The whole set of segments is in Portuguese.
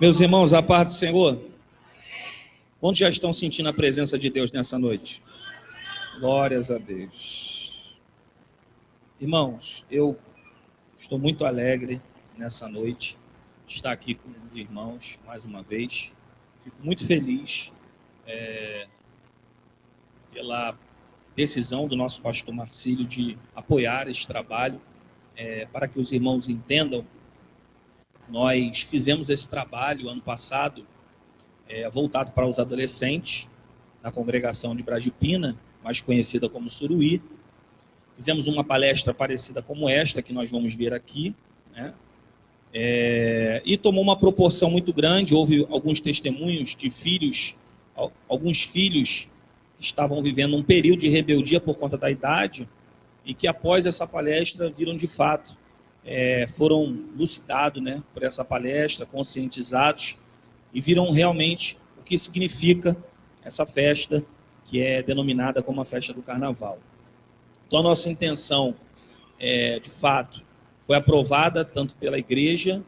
Meus irmãos, a paz do Senhor. Quantos já estão sentindo a presença de Deus nessa noite? Glórias a Deus. Irmãos, eu estou muito alegre nessa noite de estar aqui com os irmãos mais uma vez. Fico muito feliz pela decisão do nosso pastor Marcílio de apoiar esse trabalho. Para que os irmãos entendam, nós fizemos esse trabalho ano passado, voltado para os adolescentes, na congregação de Brasipina, mais conhecida como Suruí. Fizemos uma palestra parecida como esta, que nós vamos ver aqui, né? E tomou uma proporção muito grande. Houve alguns testemunhos de filhos, alguns filhos que estavam vivendo um período de rebeldia por conta da idade, e que após essa palestra viram de fato, foram lucidados, né, por essa palestra, conscientizados, e viram realmente o que significa essa festa, que é denominada como a festa do Carnaval. Então a nossa intenção, de fato, foi aprovada tanto pela igreja,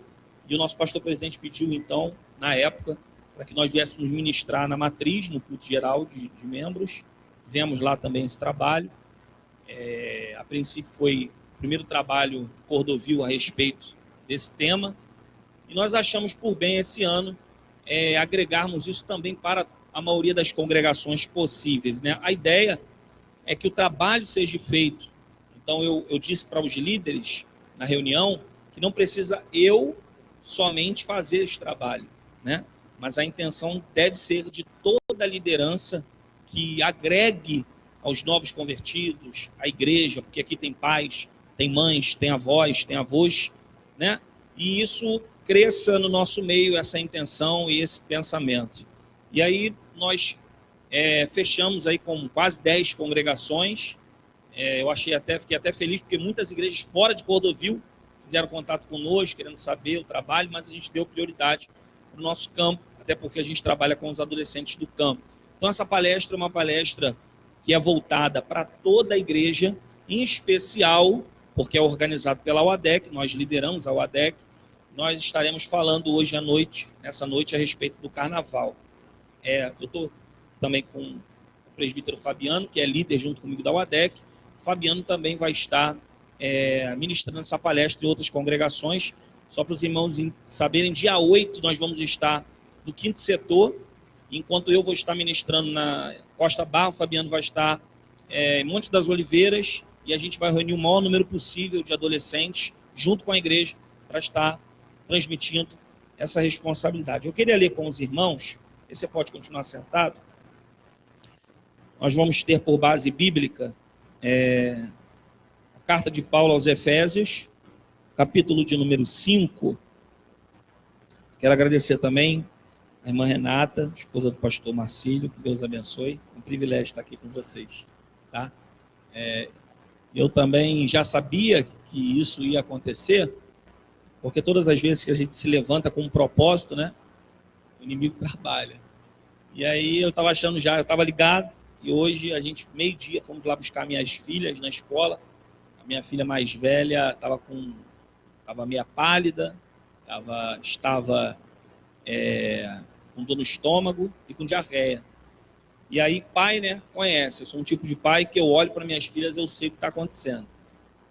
e o nosso pastor presidente pediu então, na época, para que nós viéssemos ministrar na matriz, no culto geral de membros. Fizemos lá também esse trabalho. A princípio foi o primeiro trabalho Cordovil a respeito desse tema, e nós achamos por bem esse ano agregarmos isso também para a maioria das congregações possíveis, né? A ideia é que o trabalho seja feito. Então eu disse para os líderes na reunião que não precisa eu somente fazer esse trabalho, né? Mas a intenção deve ser de toda a liderança que agregue aos novos convertidos, à igreja, porque aqui tem pais, tem mães, tem avós, tem avós, né? E isso cresça no nosso meio, essa intenção e esse pensamento. E aí nós fechamos aí com quase 10 congregações. Fiquei até feliz, porque muitas igrejas fora de Cordovil fizeram contato conosco, querendo saber o trabalho, mas a gente deu prioridade para o nosso campo, até porque a gente trabalha com os adolescentes do campo. Então essa palestra é uma palestra que é voltada para toda a igreja, em especial, porque é organizado pela UADEC, nós lideramos a UADEC. Nós estaremos falando hoje à noite, nessa noite, a respeito do Carnaval. Eu estou também com o presbítero Fabiano, que é líder junto comigo da UADEC. O Fabiano também vai estar ministrando essa palestra em outras congregações. Só para os irmãos saberem, dia 8 nós vamos estar no 5º setor, enquanto eu vou estar ministrando na Costa Barra, o Fabiano vai estar em Monte das Oliveiras, e a gente vai reunir o maior número possível de adolescentes, junto com a igreja, para estar transmitindo essa responsabilidade. Eu queria ler com os irmãos, e você pode continuar sentado. Nós vamos ter por base bíblica a carta de Paulo aos Efésios, capítulo de número 5. Quero agradecer também a irmã Renata, esposa do pastor Marcílio, que Deus abençoe. É um privilégio estar aqui com vocês, tá? Eu também já sabia que isso ia acontecer, porque todas as vezes que a gente se levanta com um propósito, né, o inimigo trabalha. E aí eu estava achando eu estava ligado, e hoje a gente, meio-dia, fomos lá buscar minhas filhas na escola. A minha filha mais velha estava meio pálida, estava com dor no estômago e com diarreia. E aí, pai, né, conhece, eu sou um tipo de pai que eu olho para minhas filhas, eu sei o que está acontecendo.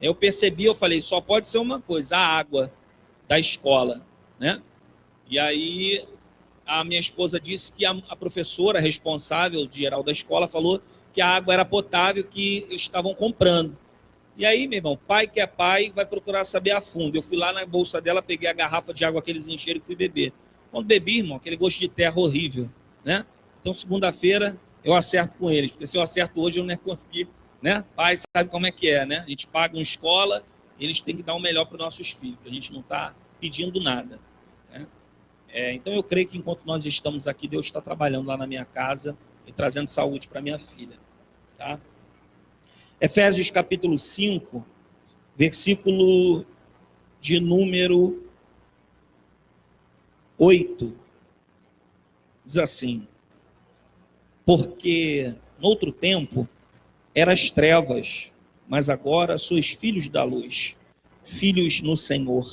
Eu percebi, eu falei, só pode ser uma coisa, a água da escola, né? E aí a minha esposa disse que a professora responsável geral da escola falou que a água era potável, que eles estavam comprando. E aí, meu irmão, pai que é pai vai procurar saber a fundo. Eu fui lá na bolsa dela, peguei a garrafa de água que eles encheram e fui beber. Quando bebi, irmão, aquele gosto de terra horrível, né? Então, segunda-feira, eu acerto com eles, porque se eu acerto hoje, eu não ia conseguir, né? Pai sabe como é que é, né? A gente paga uma escola, eles têm que dar o melhor para os nossos filhos, a gente não está pedindo nada, né? Então, eu creio que enquanto nós estamos aqui, Deus está trabalhando lá na minha casa e trazendo saúde para minha filha, tá? Efésios capítulo 5, versículo de número 8, diz assim: porque noutro tempo eras trevas, mas agora sois filhos da luz, filhos no Senhor.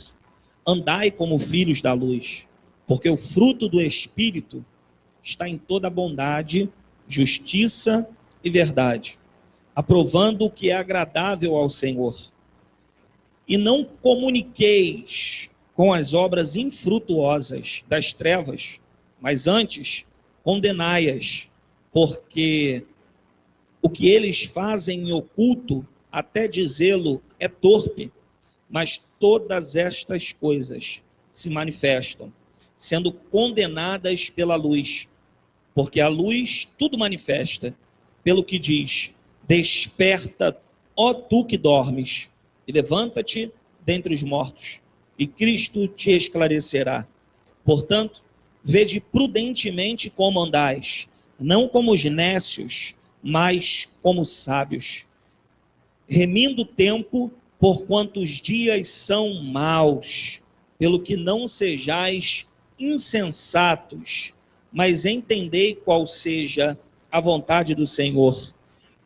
Andai como filhos da luz, porque o fruto do Espírito está em toda bondade, justiça e verdade, aprovando o que é agradável ao Senhor. E não comuniqueis com as obras infrutuosas das trevas, mas antes condenai-as, porque o que eles fazem em oculto, até dizê-lo, é torpe, mas todas estas coisas se manifestam, sendo condenadas pela luz, porque a luz tudo manifesta, pelo que diz: desperta, ó tu que dormes, e levanta-te dentre os mortos, e Cristo te esclarecerá. Portanto, vede prudentemente como andais, não como os nécios, mas como sábios, remindo o tempo, porquanto os dias são maus, pelo que não sejais insensatos, mas entendei qual seja a vontade do Senhor.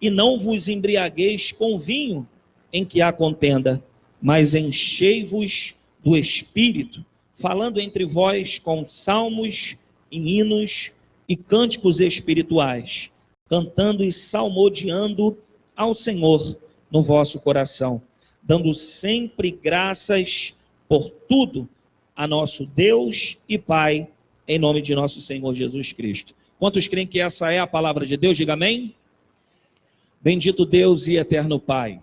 E não vos embriagueis com vinho, em que há contenda, mas enchei-vos do Espírito, falando entre vós com salmos e hinos e cânticos espirituais, cantando e salmodiando ao Senhor no vosso coração, dando sempre graças por tudo a nosso Deus e Pai, em nome de nosso Senhor Jesus Cristo. Quantos creem que essa é a palavra de Deus? Diga amém. Bendito Deus e eterno Pai,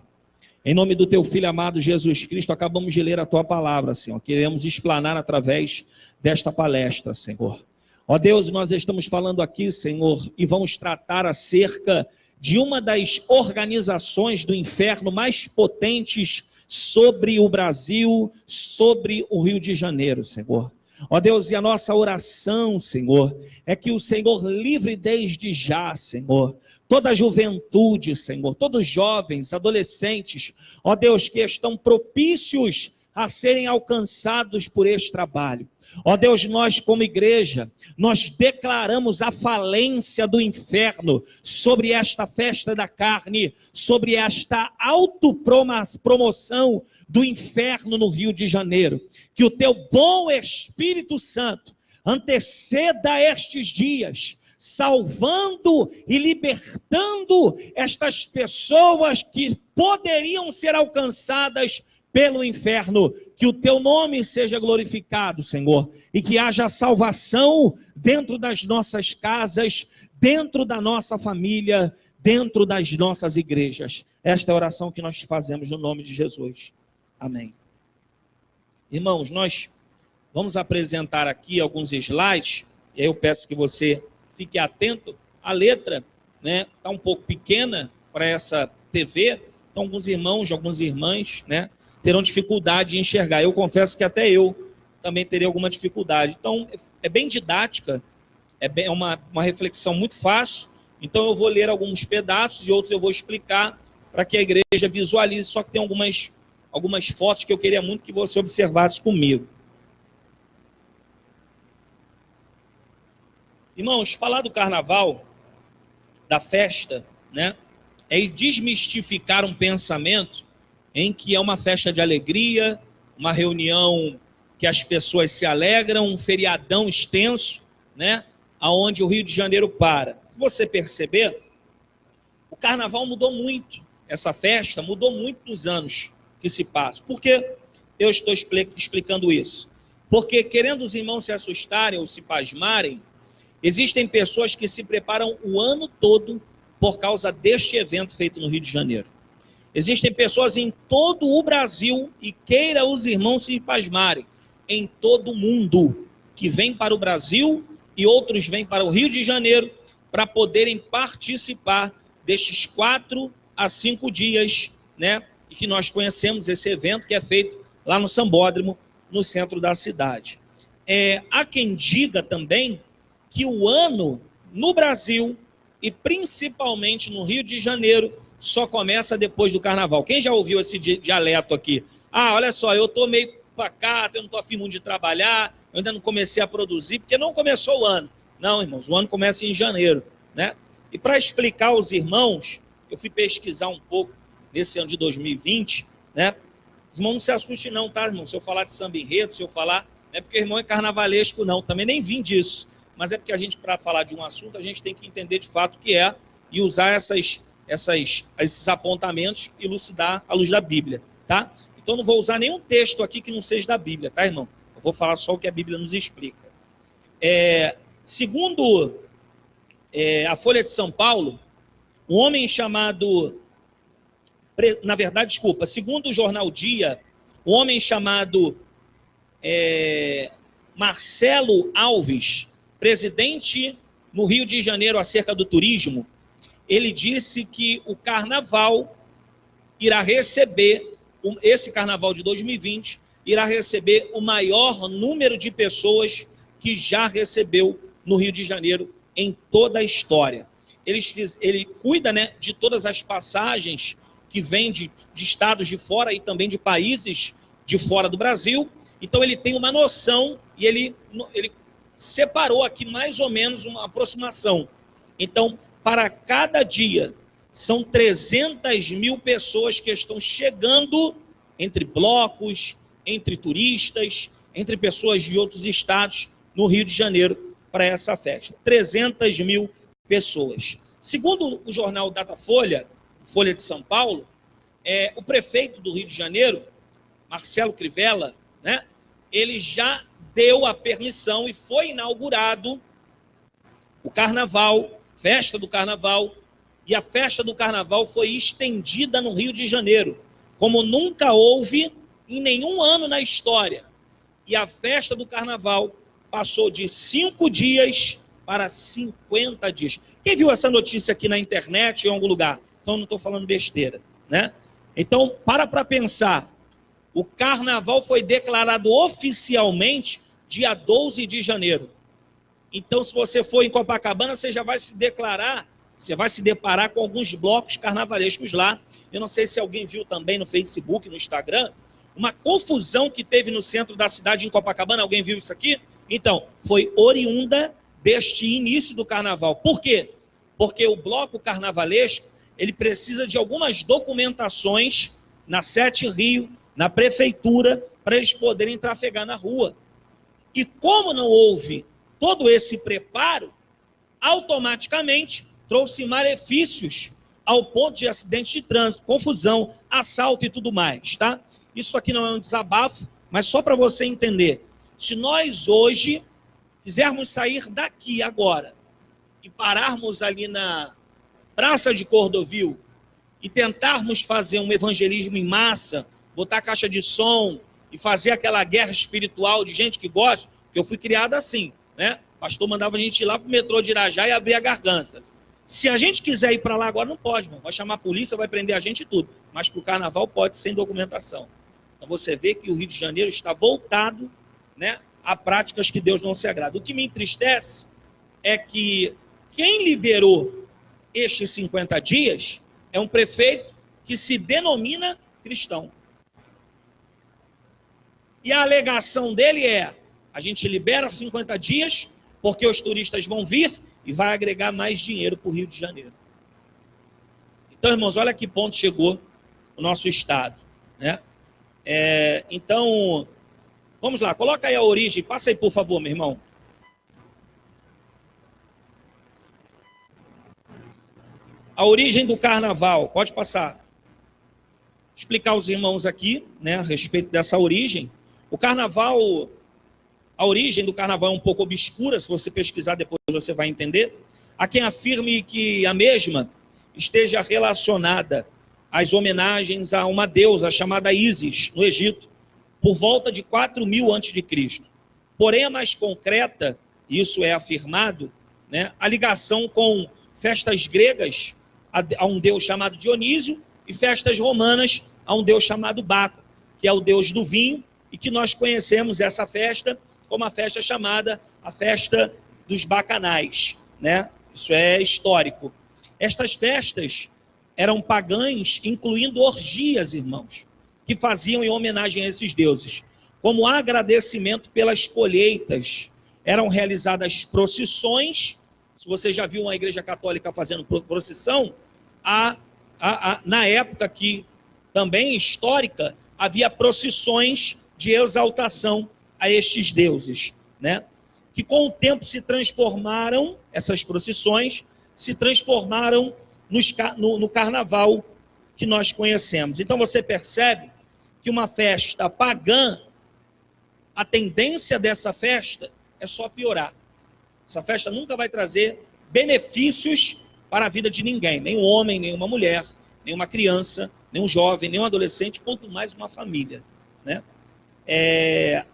em nome do teu Filho amado Jesus Cristo, acabamos de ler a tua palavra, Senhor. Queremos explanar através desta palestra, Senhor. Ó Deus, nós estamos falando aqui, Senhor, e vamos tratar acerca de uma das organizações do inferno mais potentes sobre o Brasil, sobre o Rio de Janeiro, Senhor. Ó Deus, e a nossa oração, Senhor, é que o Senhor livre desde já, Senhor, toda a juventude, Senhor, todos os jovens, adolescentes, ó Deus, que estão propícios a serem alcançados por este trabalho. Ó Deus, nós como igreja, nós declaramos a falência do inferno sobre esta festa da carne, sobre esta autopromoção do inferno no Rio de Janeiro. Que o teu bom Espírito Santo anteceda estes dias, salvando e libertando estas pessoas que poderiam ser alcançadas pelo inferno. Que o teu nome seja glorificado, Senhor, e que haja salvação dentro das nossas casas, dentro da nossa família, dentro das nossas igrejas. Esta é a oração que nós fazemos no nome de Jesus. Amém. Irmãos, nós vamos apresentar aqui alguns slides, e aí eu peço que você fique atento. A letra, né, está um pouco pequena para essa TV, então alguns irmãos, algumas irmãs, né, terão dificuldade de enxergar. Eu confesso que até eu também teria alguma dificuldade. Então, é bem didática, é uma reflexão muito fácil. Então, eu vou ler alguns pedaços e outros eu vou explicar para que a igreja visualize, só que tem algumas fotos que eu queria muito que você observasse comigo. Irmãos, falar do carnaval, da festa, né, é desmistificar um pensamento em que é uma festa de alegria, uma reunião que as pessoas se alegram, um feriadão extenso, né, aonde o Rio de Janeiro para. Se você perceber, o carnaval mudou muito, essa festa mudou muito nos anos que se passam. Por que eu estou explicando isso? Porque, querendo os irmãos se assustarem ou se pasmarem, existem pessoas que se preparam o ano todo por causa deste evento feito no Rio de Janeiro. Existem pessoas em todo o Brasil, e queira os irmãos se pasmarem, em todo o mundo, que vêm para o Brasil e outros vêm para o Rio de Janeiro para poderem participar destes 4 a 5 dias, né? E que nós conhecemos esse evento que é feito lá no Sambódromo, no centro da cidade. Há quem diga também que o ano no Brasil e principalmente no Rio de Janeiro só começa depois do carnaval. Quem já ouviu esse dialeto aqui? Ah, olha só, eu estou meio pacato, eu não estou afim muito de trabalhar, eu ainda não comecei a produzir, porque não começou o ano. Não, irmãos, o ano começa em janeiro, né? E para explicar aos irmãos, eu fui pesquisar um pouco nesse ano de 2020, né? Os irmãos não se assustem não, tá, irmão? Se eu falar de samba enredo, se eu falar Não é porque o irmão é carnavalesco, não. Também nem vim disso. Mas é porque a gente, para falar de um assunto, a gente tem que entender de fato o que é e usar esses apontamentos e elucidar à luz da Bíblia, tá? Então não vou usar nenhum texto aqui que não seja da Bíblia, tá, irmão? Eu vou falar só o que a Bíblia nos explica. Segundo a Folha de São Paulo, um homem chamado... Na verdade, desculpa, segundo o jornal Dia, um homem chamado Marcelo Alves, presidente no Rio de Janeiro acerca do turismo, ele disse que o carnaval irá receber, esse carnaval de 2020, irá receber o maior número de pessoas que já recebeu no Rio de Janeiro em toda a história. Ele cuida, né, de todas as passagens que vêm de estados de fora e também de países de fora do Brasil. Então ele tem uma noção e ele separou aqui mais ou menos uma aproximação. Então, para cada dia, são 300 mil pessoas que estão chegando entre blocos, entre turistas, entre pessoas de outros estados no Rio de Janeiro para essa festa. 300 mil pessoas. Segundo o jornal Datafolha, Folha de São Paulo, o prefeito do Rio de Janeiro, Marcelo Crivella, né, ele já deu a permissão e foi inaugurado o carnaval, festa do carnaval, e a festa do carnaval foi estendida no Rio de Janeiro, como nunca houve em nenhum ano na história. E a festa do carnaval passou de 5 dias para 50 dias. Quem viu essa notícia aqui na internet, em algum lugar? Então, não estou falando besteira, né? Então, para pensar, o carnaval foi declarado oficialmente dia 12 de janeiro. Então, se você for em Copacabana, você já vai se deparar com alguns blocos carnavalescos lá. Eu não sei se alguém viu também no Facebook, no Instagram, uma confusão que teve no centro da cidade em Copacabana. Alguém viu isso aqui? Então, foi oriunda deste início do carnaval. Por quê? Porque o bloco carnavalesco, ele precisa de algumas documentações na Sete Rio, na prefeitura, para eles poderem trafegar na rua. E como não houve todo esse preparo, automaticamente trouxe malefícios ao ponto de acidentes de trânsito, confusão, assalto e tudo mais, tá? Isso aqui não é um desabafo, mas só para você entender. Se nós hoje quisermos sair daqui agora e pararmos ali na Praça de Cordovil e tentarmos fazer um evangelismo em massa, botar caixa de som e fazer aquela guerra espiritual de gente que gosta, porque eu fui criado assim, né? O pastor mandava a gente ir lá para o metrô de Irajá e abrir a garganta. Se a gente quiser ir para lá agora, não pode, irmão. Vai chamar a polícia, vai prender a gente e tudo. Mas para o carnaval pode, sem documentação. Então você vê que o Rio de Janeiro está voltado, né, a práticas que Deus não se agrada. O que me entristece é que quem liberou estes 50 dias é um prefeito que se denomina cristão. E a alegação dele é: a gente libera 50 dias porque os turistas vão vir e vai agregar mais dinheiro para o Rio de Janeiro. Então, irmãos, olha que ponto chegou o nosso estado, né? Então, vamos lá, coloca aí a origem, passa aí, por favor, meu irmão. A origem do carnaval, pode passar. Explicar aos irmãos aqui, né, a respeito dessa origem. O carnaval, a origem do carnaval é um pouco obscura, se você pesquisar depois você vai entender. Há quem afirme que a mesma esteja relacionada às homenagens a uma deusa chamada Ísis, no Egito, por volta de 4.000 a.C. Porém, a mais concreta, isso é afirmado, né, a ligação com festas gregas a um deus chamado Dionísio e festas romanas a um deus chamado Baco, que é o deus do vinho, e que nós conhecemos essa festa como a festa chamada a festa dos bacanais, né? Isso é histórico. Estas festas eram pagãs, incluindo orgias, irmãos, que faziam em homenagem a esses deuses. Como agradecimento pelas colheitas, eram realizadas procissões. Se você já viu uma igreja católica fazendo procissão, na época que também histórica, havia procissões de exaltação a estes deuses, né? Que com o tempo se transformaram, essas procissões, se transformaram no carnaval que nós conhecemos. Então você percebe que uma festa pagã, a tendência dessa festa é só piorar. Essa festa nunca vai trazer benefícios para a vida de ninguém, nem um homem, nem uma mulher, nem uma criança, nem um jovem, nem um adolescente, quanto mais uma família, né?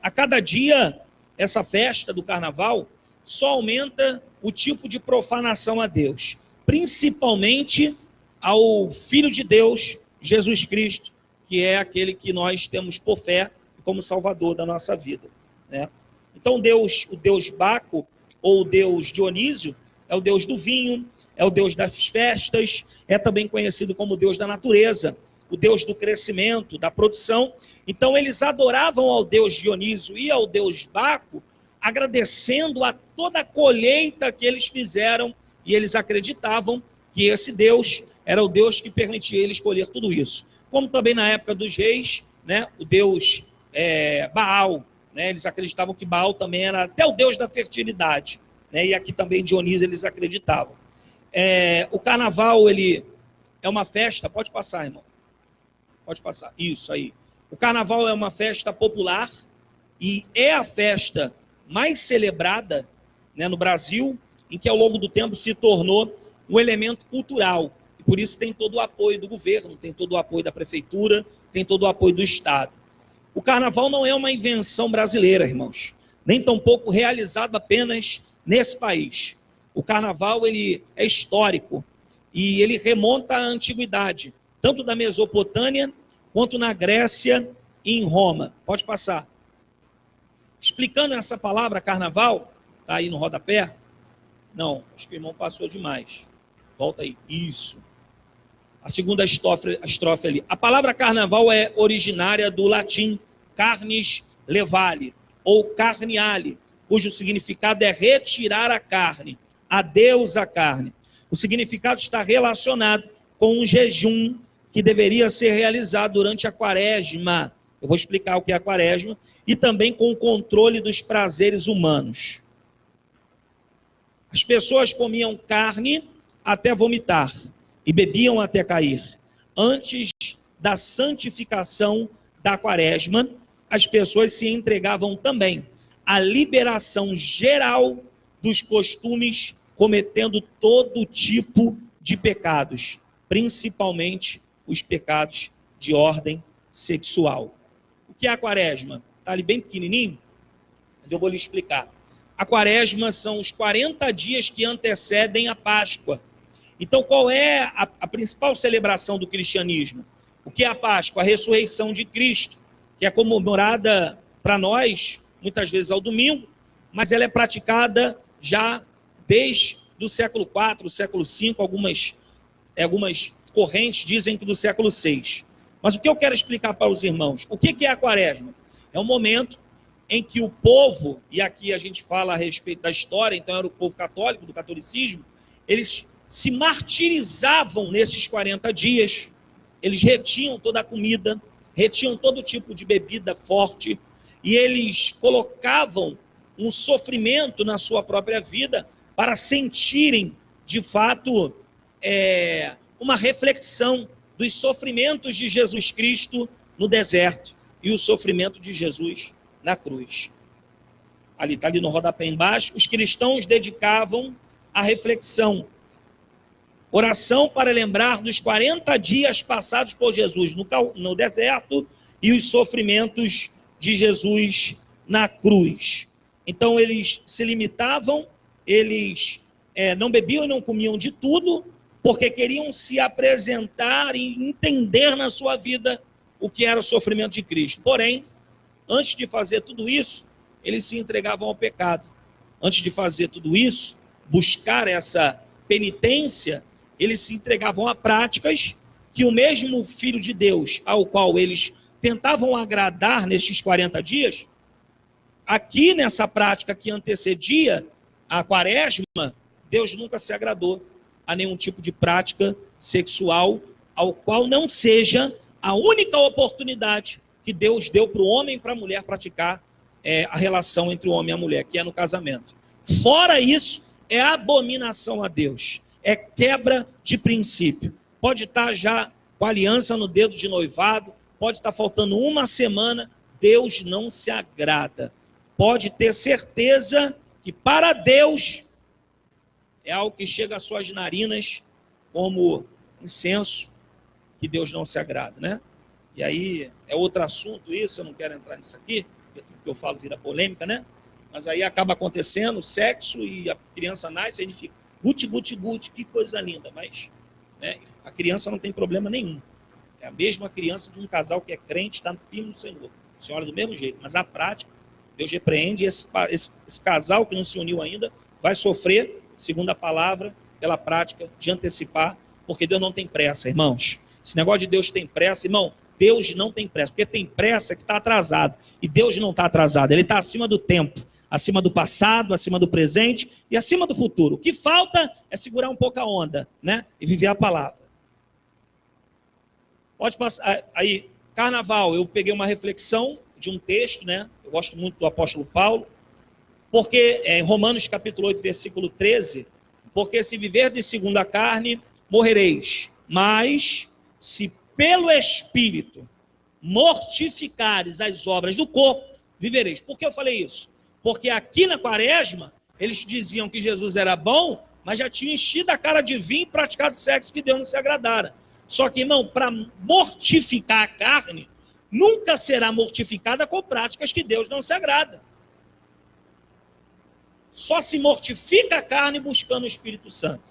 A cada dia, essa festa do carnaval só aumenta o tipo de profanação a Deus, principalmente ao Filho de Deus, Jesus Cristo, que é aquele que nós temos por fé como Salvador da nossa vida, né? Então o Deus Baco, ou o Deus Dionísio, é o Deus do vinho, é o Deus das festas, é também conhecido como Deus da natureza, o Deus do crescimento, da produção. Então eles adoravam ao Deus Dionísio e ao Deus Baco, agradecendo a toda a colheita que eles fizeram, e eles acreditavam que esse Deus era o Deus que permitia eles colher tudo isso. Como também na época dos reis, né, o Deus Baal, né, eles acreditavam que Baal também era até o Deus da fertilidade, né, e aqui também Dionísio eles acreditavam. O carnaval, ele é uma festa, pode passar, irmão, pode passar, isso aí. O carnaval é uma festa popular e é a festa mais celebrada, né, no Brasil, em que ao longo do tempo se tornou um elemento cultural. E por isso tem todo o apoio do governo, tem todo o apoio da prefeitura, tem todo o apoio do Estado. O carnaval não é uma invenção brasileira, irmãos, nem tampouco realizado apenas nesse país. O carnaval, ele é histórico e ele remonta à antiguidade, tanto da Mesopotâmia quanto na Grécia e em Roma. Pode passar. Explicando essa palavra carnaval, está aí no rodapé? Não, acho que o irmão passou demais. Volta aí. Isso. A segunda estrofe ali. A palavra carnaval é originária do latim carnis levale, ou carniale, cujo significado é retirar a carne, adeus à carne. O significado está relacionado com um jejum que deveria ser realizado durante a quaresma. Eu vou explicar o que é a quaresma. E também com o controle dos prazeres humanos. As pessoas comiam carne até vomitar e bebiam até cair. Antes da santificação da quaresma, as pessoas se entregavam também à liberação geral dos costumes, cometendo todo tipo de pecados, principalmente os pecados de ordem sexual. O que é a quaresma? Está ali bem pequenininho, mas eu vou lhe explicar. A quaresma são os 40 dias que antecedem a Páscoa. Então, qual é a principal celebração do cristianismo? O que é a Páscoa? A ressurreição de Cristo, que é comemorada para nós, muitas vezes ao domingo, mas ela é praticada já desde o século IV, século V, algumas correntes dizem que do século VI. Mas o que eu quero explicar para os irmãos? O que é a quaresma? É um momento em que o povo, e aqui a gente fala a respeito da história, então era o povo católico, do catolicismo, eles se martirizavam nesses 40 dias, eles retinham toda a comida, retinham todo tipo de bebida forte, e eles colocavam um sofrimento na sua própria vida para sentirem, de fato, uma reflexão dos sofrimentos de Jesus Cristo no deserto e o sofrimento de Jesus na cruz. Ali, está ali no rodapé embaixo, os cristãos dedicavam a reflexão, oração para lembrar dos 40 dias passados por Jesus no deserto e os sofrimentos de Jesus na cruz. Então eles se limitavam, eles não bebiam e não comiam de tudo, porque queriam se apresentar e entender na sua vida o que era o sofrimento de Cristo. Porém, antes de fazer tudo isso, eles se entregavam ao pecado. Antes de fazer tudo isso, buscar essa penitência, eles se entregavam a práticas que o mesmo Filho de Deus, ao qual eles tentavam agradar nesses 40 dias, aqui nessa prática que antecedia a quaresma, Deus nunca se agradou a nenhum tipo de prática sexual, ao qual não seja a única oportunidade que Deus deu para o homem e para a mulher praticar a relação entre o homem e a mulher, que é no casamento. Fora isso, é abominação a Deus, é quebra de princípio. Pode estar já com a aliança no dedo de noivado, pode estar faltando uma semana, Deus não se agrada. Pode ter certeza que para Deus é algo que chega às suas narinas como incenso, que Deus não se agrada, né? E aí é outro assunto isso, eu não quero entrar nisso aqui, porque tudo que eu falo vira polêmica, né? Mas aí acaba acontecendo sexo e a criança nasce, aí ele fica guti, guti, guti, que coisa linda, mas né, a criança não tem problema nenhum. É a mesma criança de um casal que é crente, está firme no Senhor. A senhora do mesmo jeito, mas a prática, Deus repreende, esse casal que não se uniu ainda vai sofrer, segundo a palavra, pela prática de antecipar, porque Deus não tem pressa, irmãos. Esse negócio de Deus tem pressa, irmão, Deus não tem pressa, porque tem pressa que está atrasado, e Deus não está atrasado, Ele está acima do tempo, acima do passado, acima do presente e acima do futuro. O que falta é segurar um pouco a onda, né? E viver a palavra. Pode passar, aí, carnaval, eu peguei uma reflexão de um texto, né? Eu gosto muito do apóstolo Paulo, porque em Romanos capítulo 8, versículo 13, porque se viverdes segundo a carne, morrereis, mas se pelo Espírito mortificares as obras do corpo, vivereis. Por que eu falei isso? Porque aqui na quaresma, eles diziam que Jesus era bom, mas já tinham enchido a cara de vinho e praticado sexo que Deus não se agradara. Só que, irmão, para mortificar a carne, nunca será mortificada com práticas que Deus não se agrada. Só se mortifica a carne buscando o Espírito Santo.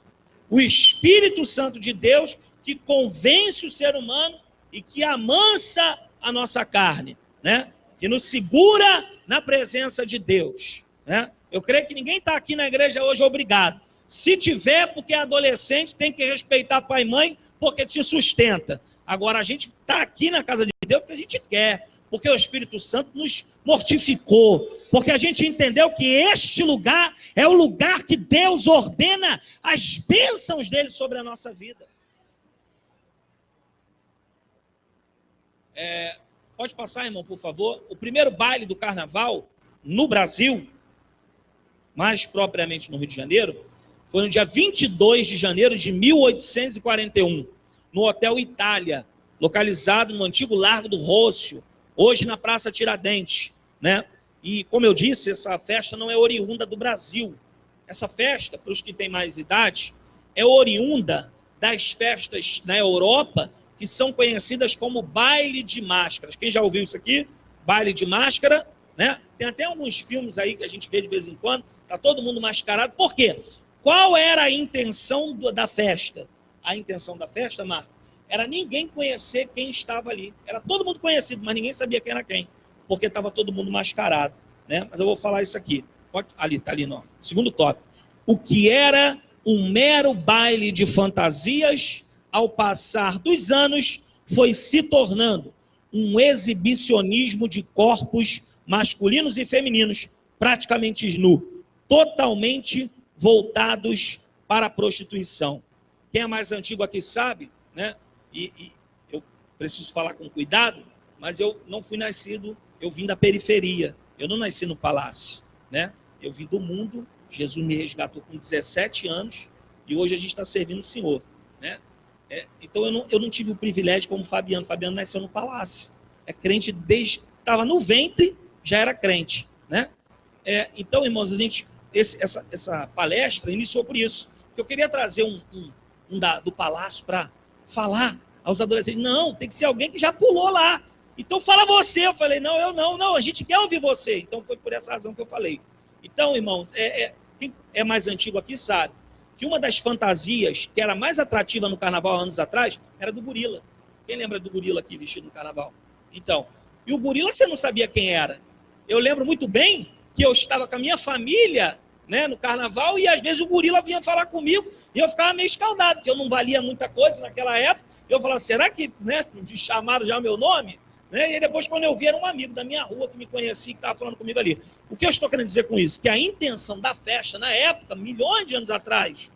O Espírito Santo de Deus que convence o ser humano e que amansa a nossa carne, né? Que nos segura na presença de Deus, né? Eu creio que ninguém está aqui na igreja hoje obrigado. Se tiver, porque é adolescente, tem que respeitar pai e mãe, porque te sustenta. Agora, a gente está aqui na casa de Deus porque a gente quer, porque o Espírito Santo nos mortificou, porque a gente entendeu que este lugar é o lugar que Deus ordena as bênçãos dele sobre a nossa vida. Pode passar, irmão, por favor. O primeiro baile do carnaval no Brasil, mais propriamente no Rio de Janeiro, foi no dia 22 de janeiro de 1841, no Hotel Itália, localizado no antigo Largo do Rócio, hoje na Praça Tiradentes, né? E, como eu disse, essa festa não é oriunda do Brasil. Essa festa, para os que têm mais idade, é oriunda das festas na Europa, que são conhecidas como baile de máscaras. Quem já ouviu isso aqui? Baile de máscara, né? Tem até alguns filmes aí que a gente vê de vez em quando, tá todo mundo mascarado. Por quê? Qual era a intenção da festa? A intenção da festa, Marco, era ninguém conhecer quem estava ali. Era todo mundo conhecido, mas ninguém sabia quem era quem, porque estava todo mundo mascarado, né? Mas eu vou falar isso aqui. Ali, tá ali, não. Segundo tópico. O que era um mero baile de fantasias, ao passar dos anos, foi se tornando um exibicionismo de corpos masculinos e femininos, praticamente nu, totalmente voltados para a prostituição. Quem é mais antigo aqui sabe, né? E eu preciso falar com cuidado, mas eu não fui nascido, eu vim da periferia, eu não nasci no palácio, né? Eu vim do mundo, Jesus me resgatou com 17 anos e hoje a gente está servindo o Senhor, né? Então eu não tive o privilégio como Fabiano. Fabiano nasceu no palácio, é crente desde estava no ventre, já era crente, né? Então, irmãos, a gente essa palestra iniciou por isso, que eu queria trazer do palácio para falar aos adolescentes. Não, tem que ser alguém que já pulou lá. Então fala você. Eu falei, não, eu não, a gente quer ouvir você. Então foi por essa razão que eu falei. Então, irmãos, quem é mais antigo aqui sabe que uma das fantasias que era mais atrativa no carnaval anos atrás era do gorila. Quem lembra do gorila aqui vestido no carnaval? Então, e o gorila você não sabia quem era. Eu lembro muito bem que eu estava com a minha família, né, no carnaval, e às vezes o gorila vinha falar comigo e eu ficava meio escaldado, porque eu não valia muita coisa naquela época. Eu falava, será que, né, chamaram já o meu nome? Né? E aí depois, quando eu vi, era um amigo da minha rua que me conhecia, que estava falando comigo ali. O que eu estou querendo dizer com isso? Que a intenção da festa, na época, milhões de anos atrás,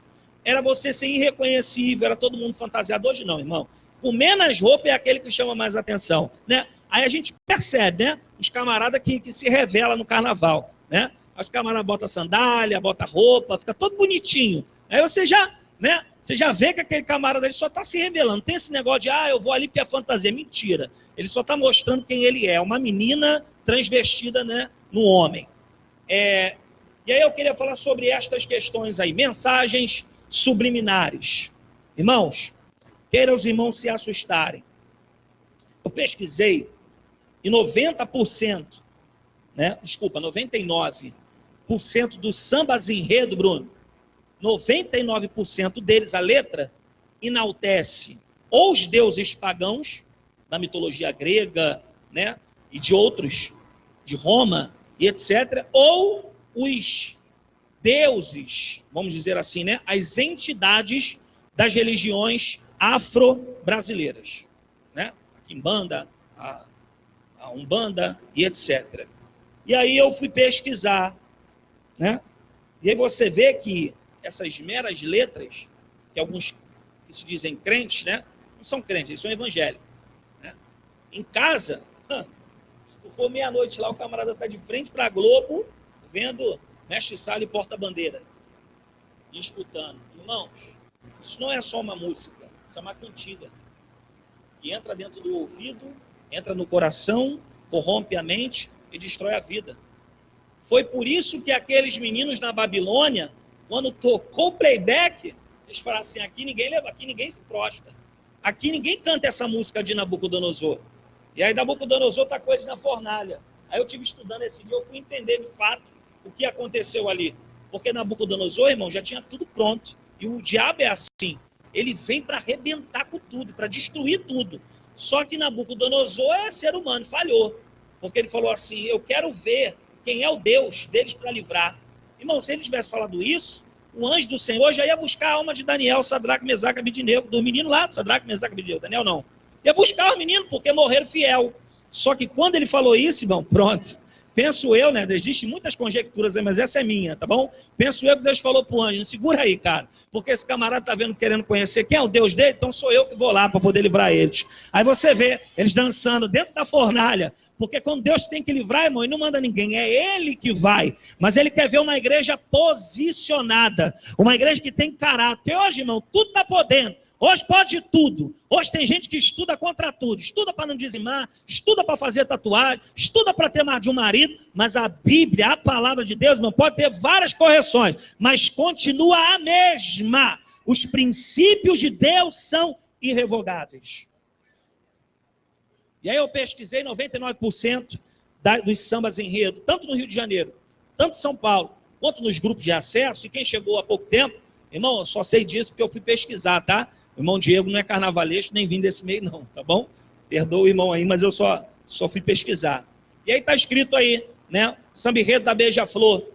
era você ser irreconhecível, era todo mundo fantasiado. Hoje não, irmão. com menos roupa é aquele que chama mais atenção, né? Aí a gente percebe, né? Os camaradas que se revelam no carnaval, né? Os camaradas botam sandália, botam roupa, fica todo bonitinho. Aí você já, né? Você já vê que aquele camarada ele só está se revelando. Não tem esse negócio de, eu vou ali porque é fantasia. Mentira. Ele só está mostrando quem ele é. Uma menina transvestida, né, no homem. E aí eu queria falar sobre estas questões aí. Mensagens subliminares. Irmãos, queiram os irmãos se assustarem. Eu pesquisei e 90%, né? Desculpa, 99% dos sambas enredo, Bruno, 99% deles, a letra, enaltece ou os deuses pagãos, da mitologia grega, né? E de outros, de Roma e etc., ou os deuses, vamos dizer assim, né? As entidades das religiões afro-brasileiras, né? A Quimbanda, a Umbanda e etc. E aí eu fui pesquisar, né? E aí você vê que essas meras letras, que alguns que se dizem crentes, né? Não são crentes, eles são evangélicos, né? Em casa, se tu for meia-noite lá, o camarada está de frente para a Globo, vendo Mestre Sala e Porta-Bandeira, e escutando. Irmãos, isso não é só uma música, isso é uma cantiga, que entra dentro do ouvido, entra no coração, corrompe a mente e destrói a vida. Foi por isso que aqueles meninos na Babilônia, quando tocou o playback, eles falaram assim, aqui ninguém se prostra. Aqui ninguém canta essa música de Nabucodonosor. E aí Nabucodonosor tá com eles na fornalha. Aí eu estive estudando esse dia, eu fui entender de fato o que aconteceu ali. Porque Nabucodonosor, irmão, já tinha tudo pronto. E o diabo é assim. Ele vem para arrebentar com tudo, para destruir tudo. Só que Nabucodonosor é ser humano, falhou. Porque ele falou assim, eu quero ver quem é o Deus deles para livrar. Irmão, se ele tivesse falado isso, o anjo do Senhor já ia buscar a alma de Daniel, Sadraque, Mesaque e Abednego, dos meninos lá, Sadraque, Mesaque e Abednego, Daniel não. Ia buscar os meninos, porque morreram fiel. Só que quando ele falou isso, irmão, pronto. Penso eu, né? Existem muitas conjecturas aí, mas essa é minha, tá bom? Penso eu que Deus falou pro anjo, segura aí, cara. Porque esse camarada tá vendo, querendo conhecer quem é o Deus dele, então sou eu que vou lá para poder livrar eles. Aí você vê eles dançando dentro da fornalha. Porque quando Deus tem que livrar, irmão, ele não manda ninguém, é ele que vai. Mas ele quer ver uma igreja posicionada, uma igreja que tem caráter. Porque hoje, irmão, tudo tá podendo. Hoje pode tudo. Hoje tem gente que estuda contra tudo. Estuda para não dizimar, estuda para fazer tatuagem, estuda para ter mais de um marido. Mas a Bíblia, a palavra de Deus, não pode ter várias correções, mas continua a mesma. Os princípios de Deus são irrevogáveis. E aí eu pesquisei 99% dos sambas enredo, tanto no Rio de Janeiro, tanto em São Paulo, quanto nos grupos de acesso. E quem chegou há pouco tempo, irmão, eu só sei disso porque eu fui pesquisar, tá? O irmão Diego não é carnavalesco, nem vim desse meio não, tá bom? Perdoa o irmão aí, mas eu só fui pesquisar. E aí tá escrito aí, né? Samba enredo da Beija-Flor,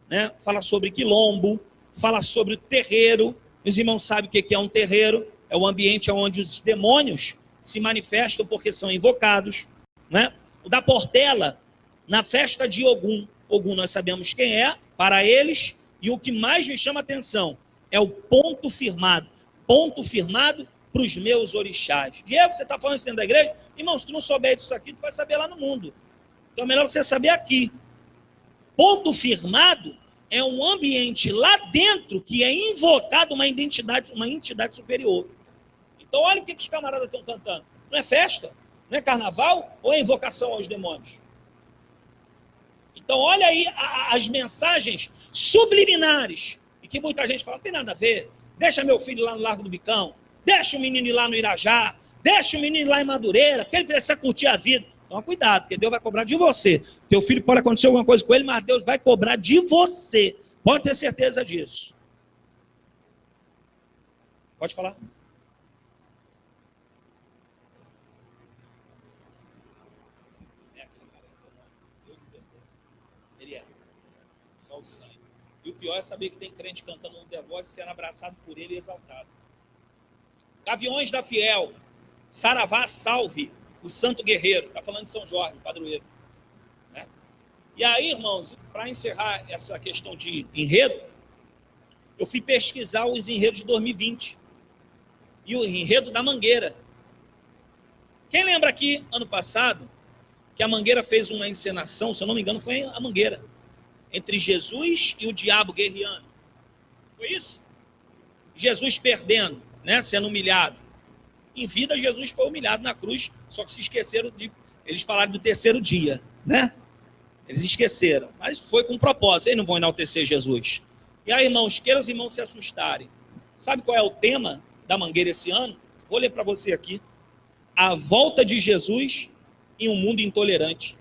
né? Fala sobre quilombo, fala sobre o terreiro. Os irmãos sabem o que é um terreiro. É o ambiente onde os demônios se manifestam porque são invocados, né? O da Portela, na festa de Ogum. Ogum nós sabemos quem é, para eles, e o que mais me chama a atenção é o ponto firmado. Ponto firmado para os meus orixás. Diego, você está falando isso dentro da igreja? Irmão, se tu não souber disso aqui, tu vai saber lá no mundo. Então é melhor você saber aqui. Ponto firmado é um ambiente lá dentro que é invocado uma entidade superior. Então olha o que os camaradas estão cantando. Não é festa? Não é carnaval? Ou é invocação aos demônios? Então olha aí as mensagens subliminares. E que muita gente fala, não tem nada a ver. Deixa meu filho lá no Largo do Bicão, deixa o menino ir lá no Irajá, deixa o menino ir lá em Madureira, porque ele precisa curtir a vida. Então, cuidado, porque Deus vai cobrar de você. Teu filho pode acontecer alguma coisa com ele, mas Deus vai cobrar de você. Pode ter certeza disso. Pode falar. Ele é. Só o sangue. E o pior é saber que tem crente cantando um The Voice, sendo abraçado por ele e exaltado. Gaviões da Fiel, Saravá Salve, o Santo Guerreiro. Está falando de São Jorge, padroeiro. Né? E aí, irmãos, para encerrar essa questão de enredo, eu fui pesquisar os enredos de 2020. E o enredo da Mangueira. Quem lembra aqui, ano passado, que a Mangueira fez uma encenação, se eu não me engano, foi a Mangueira, entre Jesus e o diabo guerreando. Foi isso? Jesus perdendo, né, sendo humilhado. Em vida, Jesus foi humilhado na cruz, só que se esqueceram de... Eles falaram do terceiro dia, né? Eles esqueceram, mas foi com propósito. Eles não vão enaltecer Jesus. E aí, irmãos, queiram os irmãos se assustarem. Sabe qual é o tema da Mangueira esse ano? Vou ler para você aqui. A volta de Jesus em um mundo intolerante.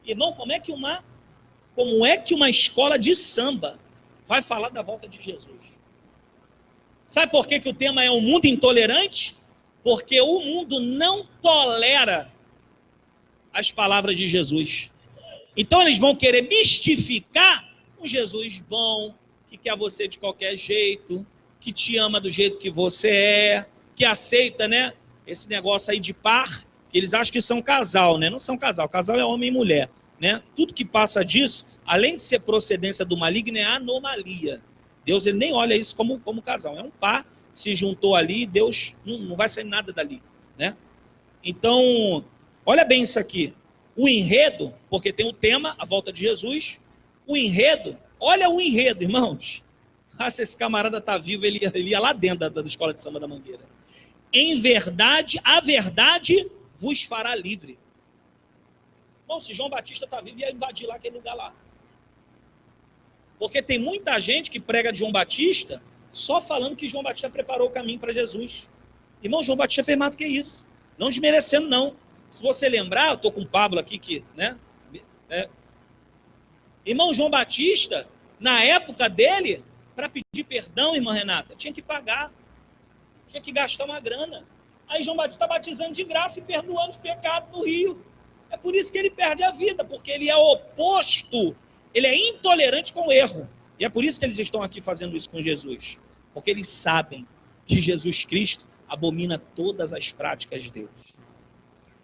Irmão, como é que uma escola de samba vai falar da volta de Jesus? Sabe por que o tema é um mundo intolerante? Porque o mundo não tolera as palavras de Jesus. Então eles vão querer mistificar um Jesus bom, que quer você de qualquer jeito, que te ama do jeito que você é, que aceita, né, esse negócio aí de par, que eles acham que são casal, né? Não são casal, casal é homem e mulher, né? Tudo que passa disso, além de ser procedência do maligno, é anomalia. Deus, ele nem olha isso como casal, é um par, se juntou ali, Deus não vai sair nada dali, né? Então, olha bem isso aqui, o enredo, porque tem o tema, a volta de Jesus, o enredo, olha o enredo, irmãos. Ah, se esse camarada está vivo, ele ia lá dentro da escola de samba da Mangueira. Em verdade, a verdade vos fará livre. Bom, se João Batista está vivo, ia invadir lá aquele lugar lá. Porque tem muita gente que prega de João Batista só falando que João Batista preparou o caminho para Jesus. Irmão, João Batista fez mais do que isso. Não desmerecendo, não. Se você lembrar, eu estou com o Pablo aqui, irmão, João Batista, na época dele, para pedir perdão, irmã Renata, tinha que pagar. Tinha que gastar uma grana. Aí João Batista está batizando de graça e perdoando os pecados do rio. É por isso que ele perde a vida, porque ele é oposto, ele é intolerante com o erro. E é por isso que eles estão aqui fazendo isso com Jesus. Porque eles sabem que Jesus Cristo abomina todas as práticas deles.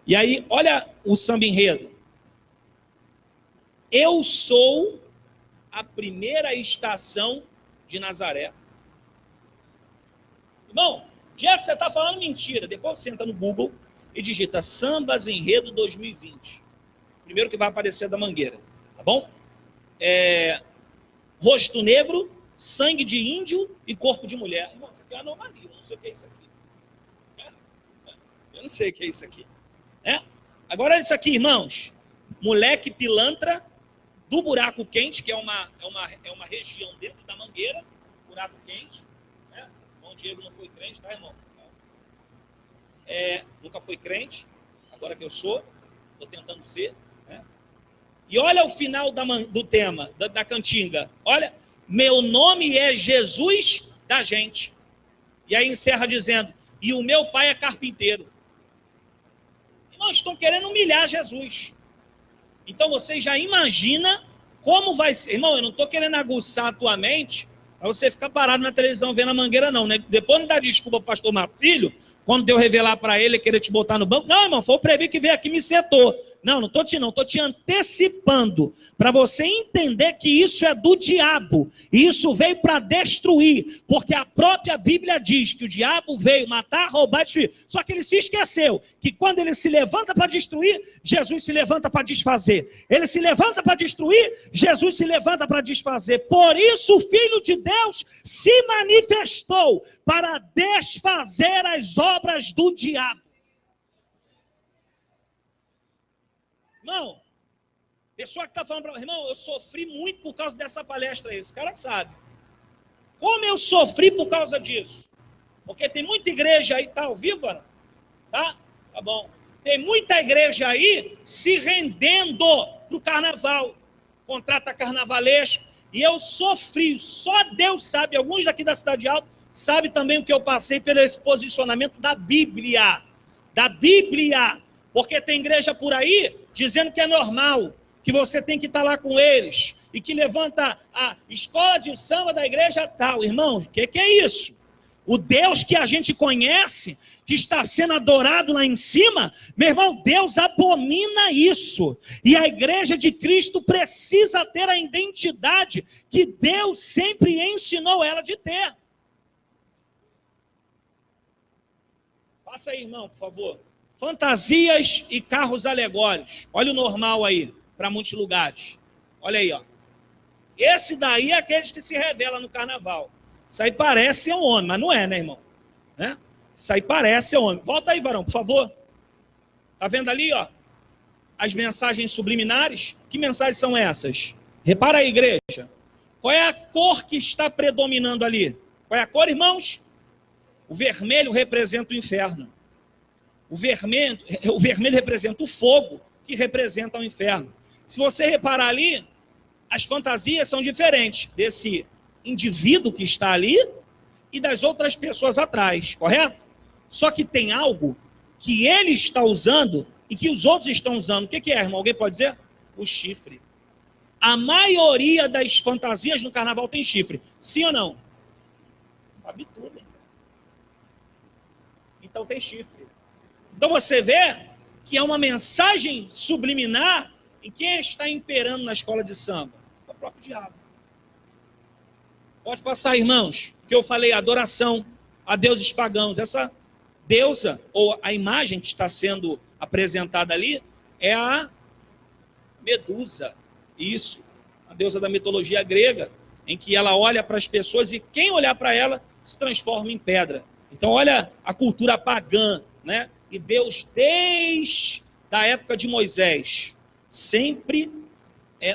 E aí, olha o samba enredo. Eu sou a primeira estação de Nazaré. Irmão, Jeff, você está falando mentira. Depois você entra no Google e digita Sambas Enredo 2020. Primeiro que vai aparecer da Mangueira, tá bom? Rosto negro, sangue de índio e corpo de mulher. Irmão, isso aqui é anomalia, eu não sei o que é isso aqui. Eu não sei o que é isso aqui. Agora olha isso aqui, irmãos. Moleque pilantra do buraco quente, que é uma região dentro da Mangueira, buraco quente. O Diego não foi crente, tá, irmão? Nunca foi crente, agora que eu sou, estou tentando ser. Né? E olha o final do tema, da cantiga. Olha, meu nome é Jesus da gente. E aí encerra dizendo, e o meu pai é carpinteiro. Irmão, estão querendo humilhar Jesus. Então você já imagina como vai ser. Irmão, eu não estou querendo aguçar a tua mente para você ficar parado na televisão vendo a Mangueira, não, né? Depois não dá desculpa para o pastor Marcílio, quando Deus revelar para ele, querer te botar no banco. Não, irmão, foi o Prebi que veio aqui e me setou. Não estou te antecipando, para você entender que isso é do diabo. E isso veio para destruir, porque a própria Bíblia diz que o diabo veio matar, roubar e destruir. Só que ele se esqueceu que quando ele se levanta para destruir, Jesus se levanta para desfazer. Ele se levanta para destruir, Jesus se levanta para desfazer. Por isso o Filho de Deus se manifestou para desfazer as obras do diabo. Irmão, pessoa que está falando para mim, irmão, eu sofri muito por causa dessa palestra aí, esse cara sabe. Como eu sofri por causa disso? Porque tem muita igreja aí, tá ao vivo, Ana? Tá bom. Tem muita igreja aí se rendendo para o carnaval, contrata carnavalesco, e eu sofri, só Deus sabe, alguns daqui da Cidade Alta, sabe também o que eu passei pelo esse posicionamento da Bíblia, porque tem igreja por aí dizendo que é normal, que você tem que estar lá com eles, e que levanta a escola de samba da igreja tal. Irmão, o que é isso? O Deus que a gente conhece, que está sendo adorado lá em cima, meu irmão, Deus abomina isso. E a igreja de Cristo precisa ter a identidade que Deus sempre ensinou ela de ter. Passa aí, irmão, por favor. Fantasias e carros alegóricos. Olha o normal aí, para muitos lugares. Olha aí, ó. Esse daí é aqueles que se revela no carnaval. Isso aí parece ser um homem, mas não é, né, irmão? Né? Isso aí parece ser um homem. Volta aí, varão, por favor. Tá vendo ali, ó? As mensagens subliminares. Que mensagens são essas? Repara aí, igreja. Qual é a cor que está predominando ali? Qual é a cor, irmãos? O vermelho representa o inferno. O vermelho representa o fogo, que representa o inferno. Se você reparar ali, as fantasias são diferentes desse indivíduo que está ali e das outras pessoas atrás, correto? Só que tem algo que ele está usando e que os outros estão usando. O que é, irmão? Alguém pode dizer? O chifre. A maioria das fantasias no carnaval tem chifre. Sim ou não? Sabe tudo, hein? Então tem chifre. Então você vê que é uma mensagem subliminar em quem está imperando na escola de samba? É o próprio diabo. Pode passar, irmãos, que eu falei, adoração a deuses pagãos. Essa deusa, ou a imagem que está sendo apresentada ali, é a Medusa. Isso, a deusa da mitologia grega, em que ela olha para as pessoas e quem olhar para ela se transforma em pedra. Então olha a cultura pagã, né? E Deus, desde a época de Moisés, sempre,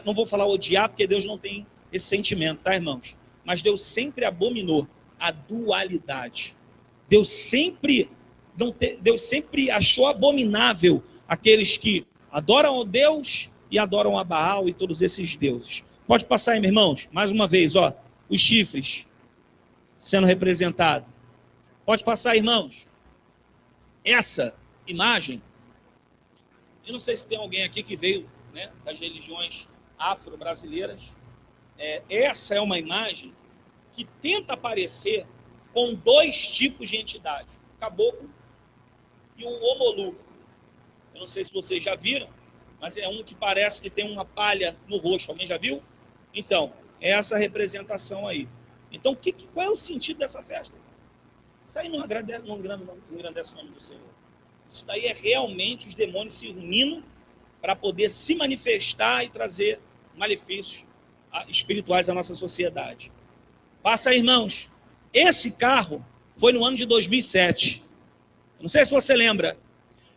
não vou falar odiar, porque Deus não tem esse sentimento, tá, irmãos? Mas Deus sempre abominou a dualidade. Deus sempre achou abominável aqueles que adoram a Deus e adoram a Baal e todos esses deuses. Pode passar aí, meus irmãos? Mais uma vez, ó, os chifres sendo representados. Pode passar, irmãos? Essa imagem, eu não sei se tem alguém aqui que veio, né, das religiões afro-brasileiras. Essa é uma imagem que tenta aparecer com dois tipos de entidade, o caboclo e o Omolu. Eu não sei se vocês já viram, mas é um que parece que tem uma palha no rosto. Alguém já viu? Então, é essa representação aí. Então, qual é o sentido dessa festa? Isso aí não engrandece o nome do Senhor. Isso daí é realmente os demônios se unindo para poder se manifestar e trazer malefícios espirituais à nossa sociedade. Passa aí, irmãos. Esse carro foi no ano de 2007. Não sei se você lembra,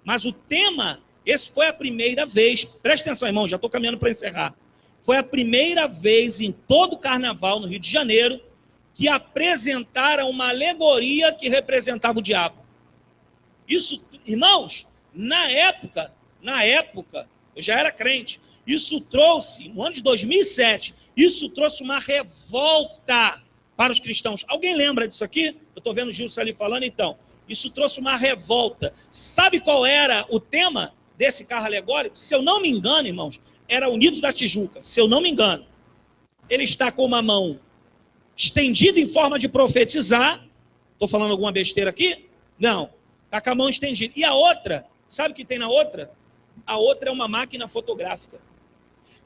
mas o tema, esse foi a primeira vez, preste atenção, irmão, já estou caminhando para encerrar. Foi a primeira vez em todo o carnaval no Rio de Janeiro que apresentaram uma alegoria que representava o diabo. Isso, irmãos, na época, eu já era crente, isso trouxe, no ano de 2007, isso trouxe uma revolta para os cristãos. Alguém lembra disso aqui? Eu estou vendo o Gilson ali falando, então. Isso trouxe uma revolta. Sabe qual era o tema desse carro alegórico? Se eu não me engano, irmãos, era Unidos da Tijuca, se eu não me engano. Ele está com uma mão estendida em forma de profetizar. Estou falando alguma besteira aqui? Não. Está com a mão estendida. E a outra, sabe o que tem na outra? A outra é uma máquina fotográfica.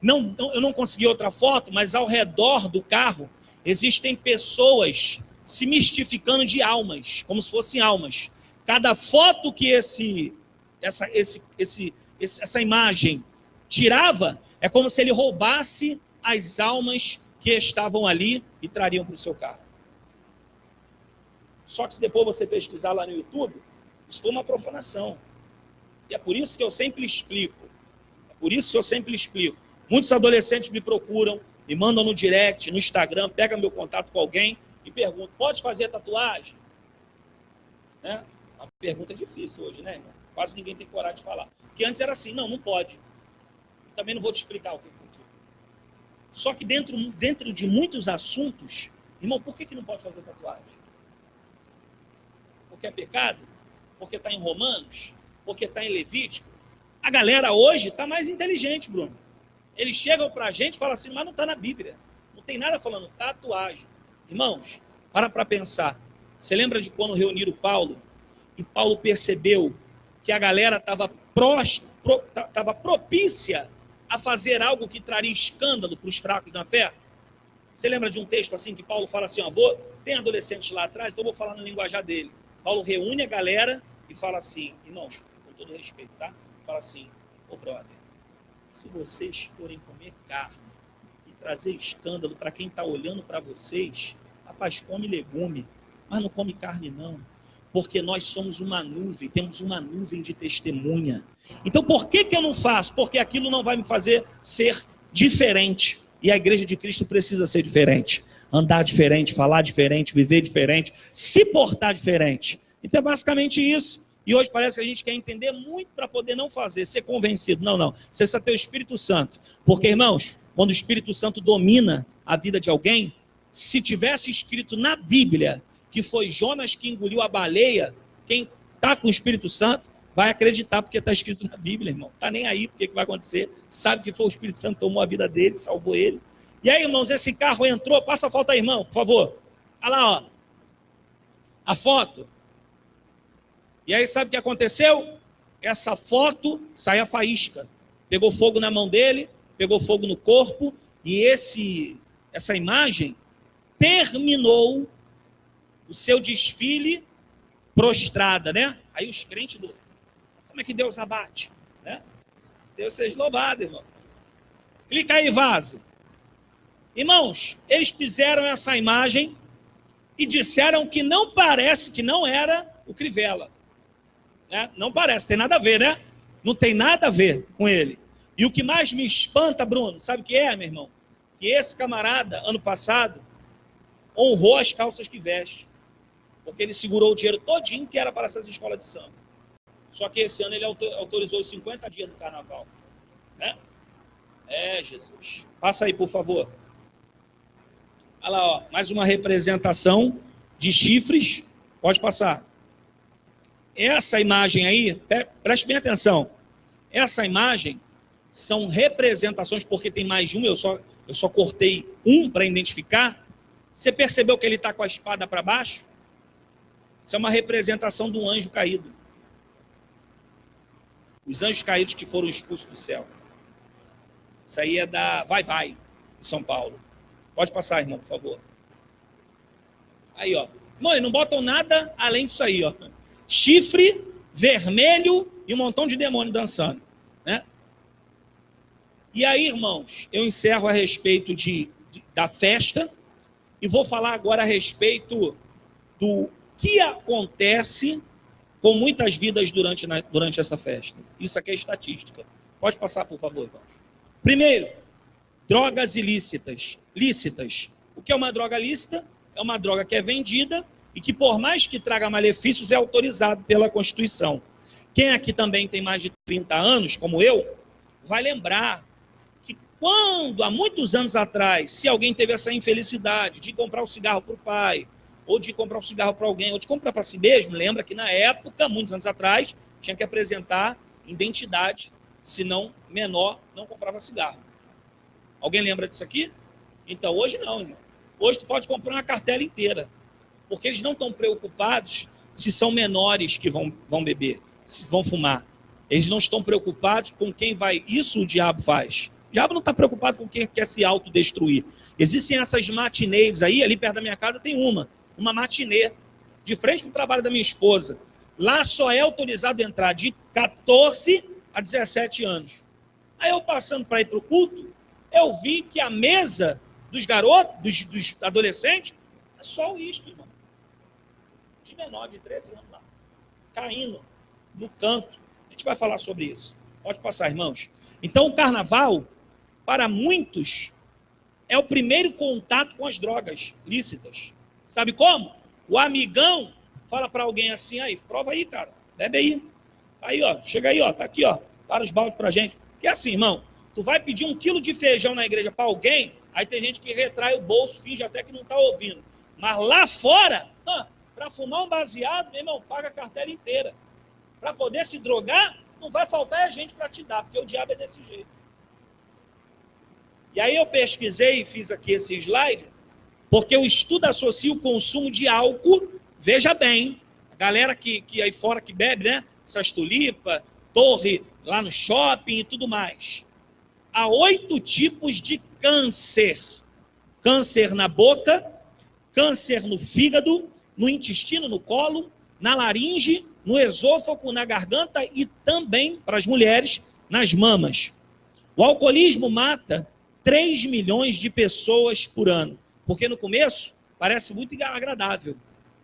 Eu não consegui outra foto, mas ao redor do carro existem pessoas se mistificando de almas, como se fossem almas. Cada foto que essa imagem tirava, é como se ele roubasse as almas que estavam ali e trariam para o seu carro. Só que se depois você pesquisar lá no YouTube, isso foi uma profanação. E é por isso que eu sempre explico. Muitos adolescentes me procuram, me mandam no direct, no Instagram, pegam meu contato com alguém e perguntam, pode fazer tatuagem? Né? Uma pergunta difícil hoje, né, irmão? Quase ninguém tem coragem de falar. Porque antes era assim, não pode. Eu também não vou te explicar o que é. Só que dentro de muitos assuntos, irmão, por que não pode fazer tatuagem? Porque é pecado? Porque está em Romanos? Porque está em Levítico? A galera hoje está mais inteligente, Bruno. Eles chegam para a gente e falam assim, mas não está na Bíblia. Não tem nada falando tatuagem. Irmãos, para pensar. Você lembra de quando reuniram Paulo? E Paulo percebeu que a galera estava propícia a fazer algo que traria escândalo para os fracos na fé? Você lembra de um texto assim que Paulo fala assim, tem adolescentes lá atrás, então eu vou falar no linguajar dele. Paulo reúne a galera e fala assim, irmãos, com todo respeito, tá? Fala assim, ô brother, se vocês forem comer carne e trazer escândalo para quem está olhando para vocês, rapaz, come legume, mas não come carne não. Porque nós somos uma nuvem, temos uma nuvem de testemunha. Então por que eu não faço? Porque aquilo não vai me fazer ser diferente. E a igreja de Cristo precisa ser diferente. Andar diferente, falar diferente, viver diferente, se portar diferente. Então é basicamente isso. E hoje parece que a gente quer entender muito para poder não fazer, ser convencido. Não. Você precisa ter o Espírito Santo. Porque, irmãos, quando o Espírito Santo domina a vida de alguém, se tivesse escrito na Bíblia que foi Jonas que engoliu a baleia, quem está com o Espírito Santo vai acreditar porque está escrito na Bíblia, irmão. Está nem aí porque que vai acontecer. Sabe que foi o Espírito Santo que tomou a vida dele, salvou ele. E aí, irmãos, esse carro entrou. Passa a foto aí, irmão, por favor. Olha lá, ó. A foto. E aí, sabe o que aconteceu? Essa foto saiu a faísca. Pegou fogo na mão dele, pegou fogo no corpo, e essa imagem terminou o seu desfile prostrada, né? Aí os crentes, como é que Deus abate? Né? Deus seja louvado, irmão. Clica aí, vaso. Irmãos, eles fizeram essa imagem e disseram que não parece, que não era o Crivella. Né? Não parece, tem nada a ver, né? Não tem nada a ver com ele. E o que mais me espanta, Bruno, sabe o que é, meu irmão? Que esse camarada, ano passado, honrou as calças que veste. Porque ele segurou o dinheiro todinho que era para essas escolas de samba. Só que esse ano ele autorizou os 50 dias do carnaval. Né? Jesus. Passa aí, por favor. Olha lá, ó, mais uma representação de chifres. Pode passar. Essa imagem aí, preste bem atenção. Essa imagem são representações, porque tem mais de um, eu só cortei um para identificar. Você percebeu que ele está com a espada para baixo? Isso é uma representação de um anjo caído. Os anjos caídos que foram expulsos do céu. Isso aí é da Vai, de São Paulo. Pode passar, irmão, por favor. Aí, ó. Mãe, não botam nada além disso aí, ó. Chifre, vermelho e um montão de demônio dançando. Né? E aí, irmãos, eu encerro a respeito da festa e vou falar agora a respeito do que acontece com muitas vidas durante essa festa. Isso aqui é estatística. Pode passar, por favor, irmãos. Primeiro, drogas ilícitas. Lícitas. O que é uma droga lícita? É uma droga que é vendida e que, por mais que traga malefícios, é autorizado pela Constituição. Quem aqui também tem mais de 30 anos, como eu, vai lembrar que quando, há muitos anos atrás, se alguém teve essa infelicidade de comprar um cigarro para o pai, ou de comprar um cigarro para alguém, ou de comprar para si mesmo, lembra que na época, muitos anos atrás, tinha que apresentar identidade, senão menor não comprava cigarro. Alguém lembra disso aqui? Então, hoje não, irmão. Hoje tu pode comprar uma cartela inteira, porque eles não estão preocupados se são menores que vão beber, se vão fumar. Eles não estão preocupados com quem vai... Isso o diabo faz. O diabo não está preocupado com quem quer se autodestruir. Existem essas matinês aí, ali perto da minha casa tem uma matinê, de frente para o trabalho da minha esposa. Lá só é autorizado entrar de 14 a 17 anos. Aí eu passando para ir para o culto, eu vi que a mesa dos garotos, dos adolescentes, é só o uísque, irmão. De menor, de 13 anos lá. Caindo no canto. A gente vai falar sobre isso. Pode passar, irmãos. Então, o carnaval, para muitos, é o primeiro contato com as drogas lícitas. Sabe como? O amigão fala para alguém assim, aí, prova aí, cara, bebe aí. Aí, ó, chega aí, ó, tá aqui, ó, para os baldes pra gente. Que é assim, irmão, tu vai pedir 1 quilo de feijão na igreja para alguém, aí tem gente que retrai o bolso, finge até que não tá ouvindo. Mas lá fora, para fumar um baseado, meu irmão, paga a cartela inteira. Para poder se drogar, não vai faltar gente para te dar, porque o diabo é desse jeito. E aí eu pesquisei e fiz aqui esse slide, porque o estudo associa o consumo de álcool, veja bem, a galera que aí fora que bebe, né? Essas tulipas, torre lá no shopping e tudo mais. Há 8 tipos de câncer. Câncer na boca, câncer no fígado, no intestino, no colo, na laringe, no esôfago, na garganta e também, para as mulheres, nas mamas. O alcoolismo mata 3 milhões de pessoas por ano. Porque no começo parece muito agradável,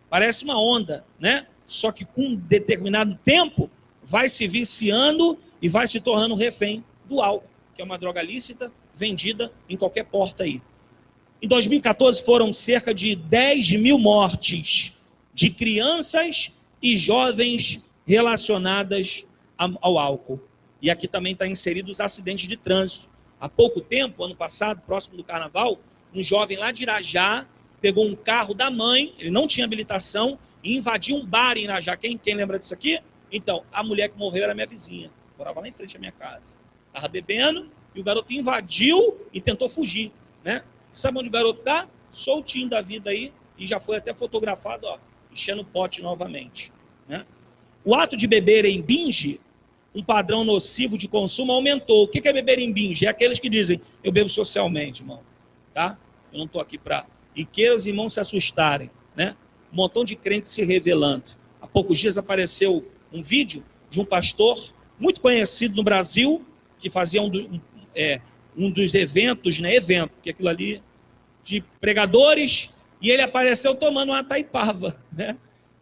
parece uma onda, né? Só que com um determinado tempo vai se viciando e vai se tornando refém do álcool, que é uma droga lícita vendida em qualquer porta aí. Em 2014 foram cerca de 10 mil mortes de crianças e jovens relacionadas ao álcool. E aqui também está inserido os acidentes de trânsito. Há pouco tempo, ano passado, próximo do carnaval, um jovem lá de Irajá pegou um carro da mãe, ele não tinha habilitação, e invadiu um bar em Irajá. Quem lembra disso aqui? Então, a mulher que morreu era minha vizinha, morava lá em frente à minha casa. Estava bebendo e o garoto invadiu e tentou fugir, né? Sabe onde o garoto está? Soltinho da vida aí, e já foi até fotografado, ó, enchendo o pote novamente, né? O ato de beber em binge, um padrão nocivo de consumo, aumentou. O que é beber em binge? É aqueles que dizem, eu bebo socialmente, irmão, tá? Eu não estou aqui para... E queira os irmãos se assustarem, né? Um montão de crentes se revelando. Há poucos dias apareceu um vídeo de um pastor muito conhecido no Brasil, que fazia um dos eventos, né? Evento, porque aquilo ali de pregadores, e ele apareceu tomando uma taipava, né?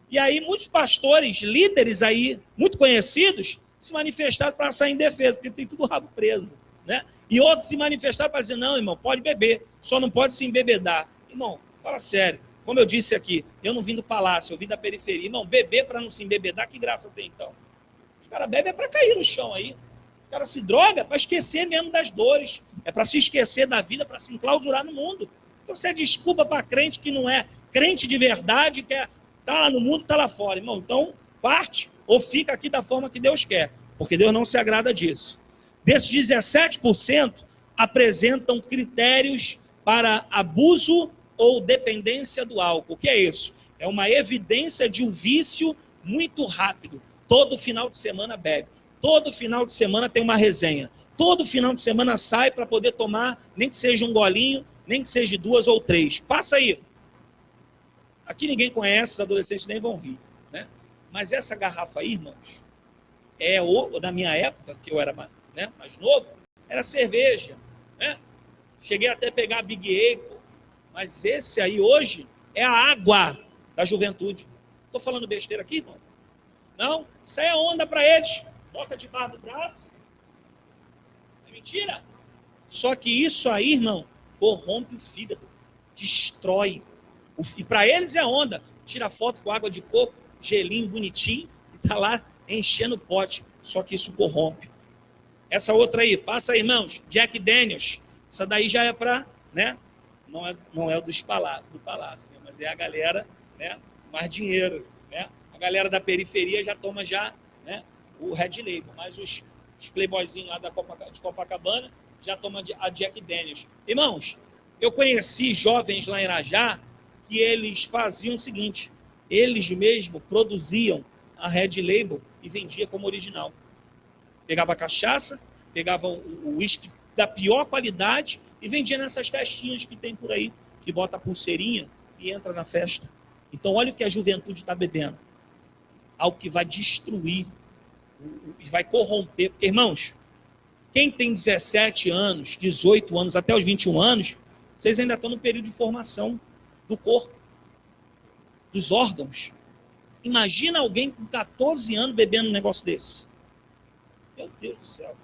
E aí muitos pastores, líderes aí, muito conhecidos, se manifestaram para sair em defesa, porque tem tudo rabo preso, né? E outros se manifestaram para dizer, não, irmão, pode beber, só não pode se embebedar. Irmão, fala sério, como eu disse aqui, eu não vim do palácio, eu vim da periferia. Irmão, beber para não se embebedar, que graça tem então? Os caras bebem é para cair no chão aí. Os caras se drogam para esquecer mesmo das dores, é para se esquecer da vida, para se enclausurar no mundo. Então você é desculpa para crente que não é crente de verdade, que tá lá no mundo, tá lá fora, irmão. Então, parte ou fica aqui da forma que Deus quer, porque Deus não se agrada disso. Desses 17%, apresentam critérios para abuso ou dependência do álcool. O que é isso? É uma evidência de um vício muito rápido. Todo final de semana bebe. Todo final de semana tem uma resenha. Todo final de semana sai para poder tomar, nem que seja um golinho, nem que seja 2 ou 3. Passa aí. Aqui ninguém conhece, os adolescentes nem vão rir, né? Mas essa garrafa aí, irmãos, da minha época, que eu era mais novo, era cerveja, né? Cheguei até a pegar a Big Apple, mas esse aí hoje é a água da juventude. Estou falando besteira aqui, irmão? Não? Isso aí é onda para eles. Bota debaixo do braço. É mentira? Só que isso aí, irmão, corrompe o fígado, destrói. E para eles é onda. Tira foto com água de coco, gelinho bonitinho, e tá lá enchendo o pote. Só que isso corrompe. Essa outra aí, passa aí, irmãos, Jack Daniels. Essa daí já é para, né? Não é do palácio, né? Mas é a galera, né? Mais dinheiro, né? A galera da periferia já toma né? O Red Label, mas os playboyzinhos lá de Copacabana já tomam a Jack Daniels. Irmãos, eu conheci jovens lá em Irajá que eles faziam o seguinte, eles mesmos produziam a Red Label e vendiam como original. Pegava a cachaça, pegava o uísque da pior qualidade e vendia nessas festinhas que tem por aí, que bota a pulseirinha e entra na festa. Então, olha o que a juventude está bebendo. Algo que vai destruir e vai corromper. Porque, irmãos, quem tem 17 anos, 18 anos, até os 21 anos, vocês ainda estão no período de formação do corpo, dos órgãos. Imagina alguém com 14 anos bebendo um negócio desse. Meu Deus do céu.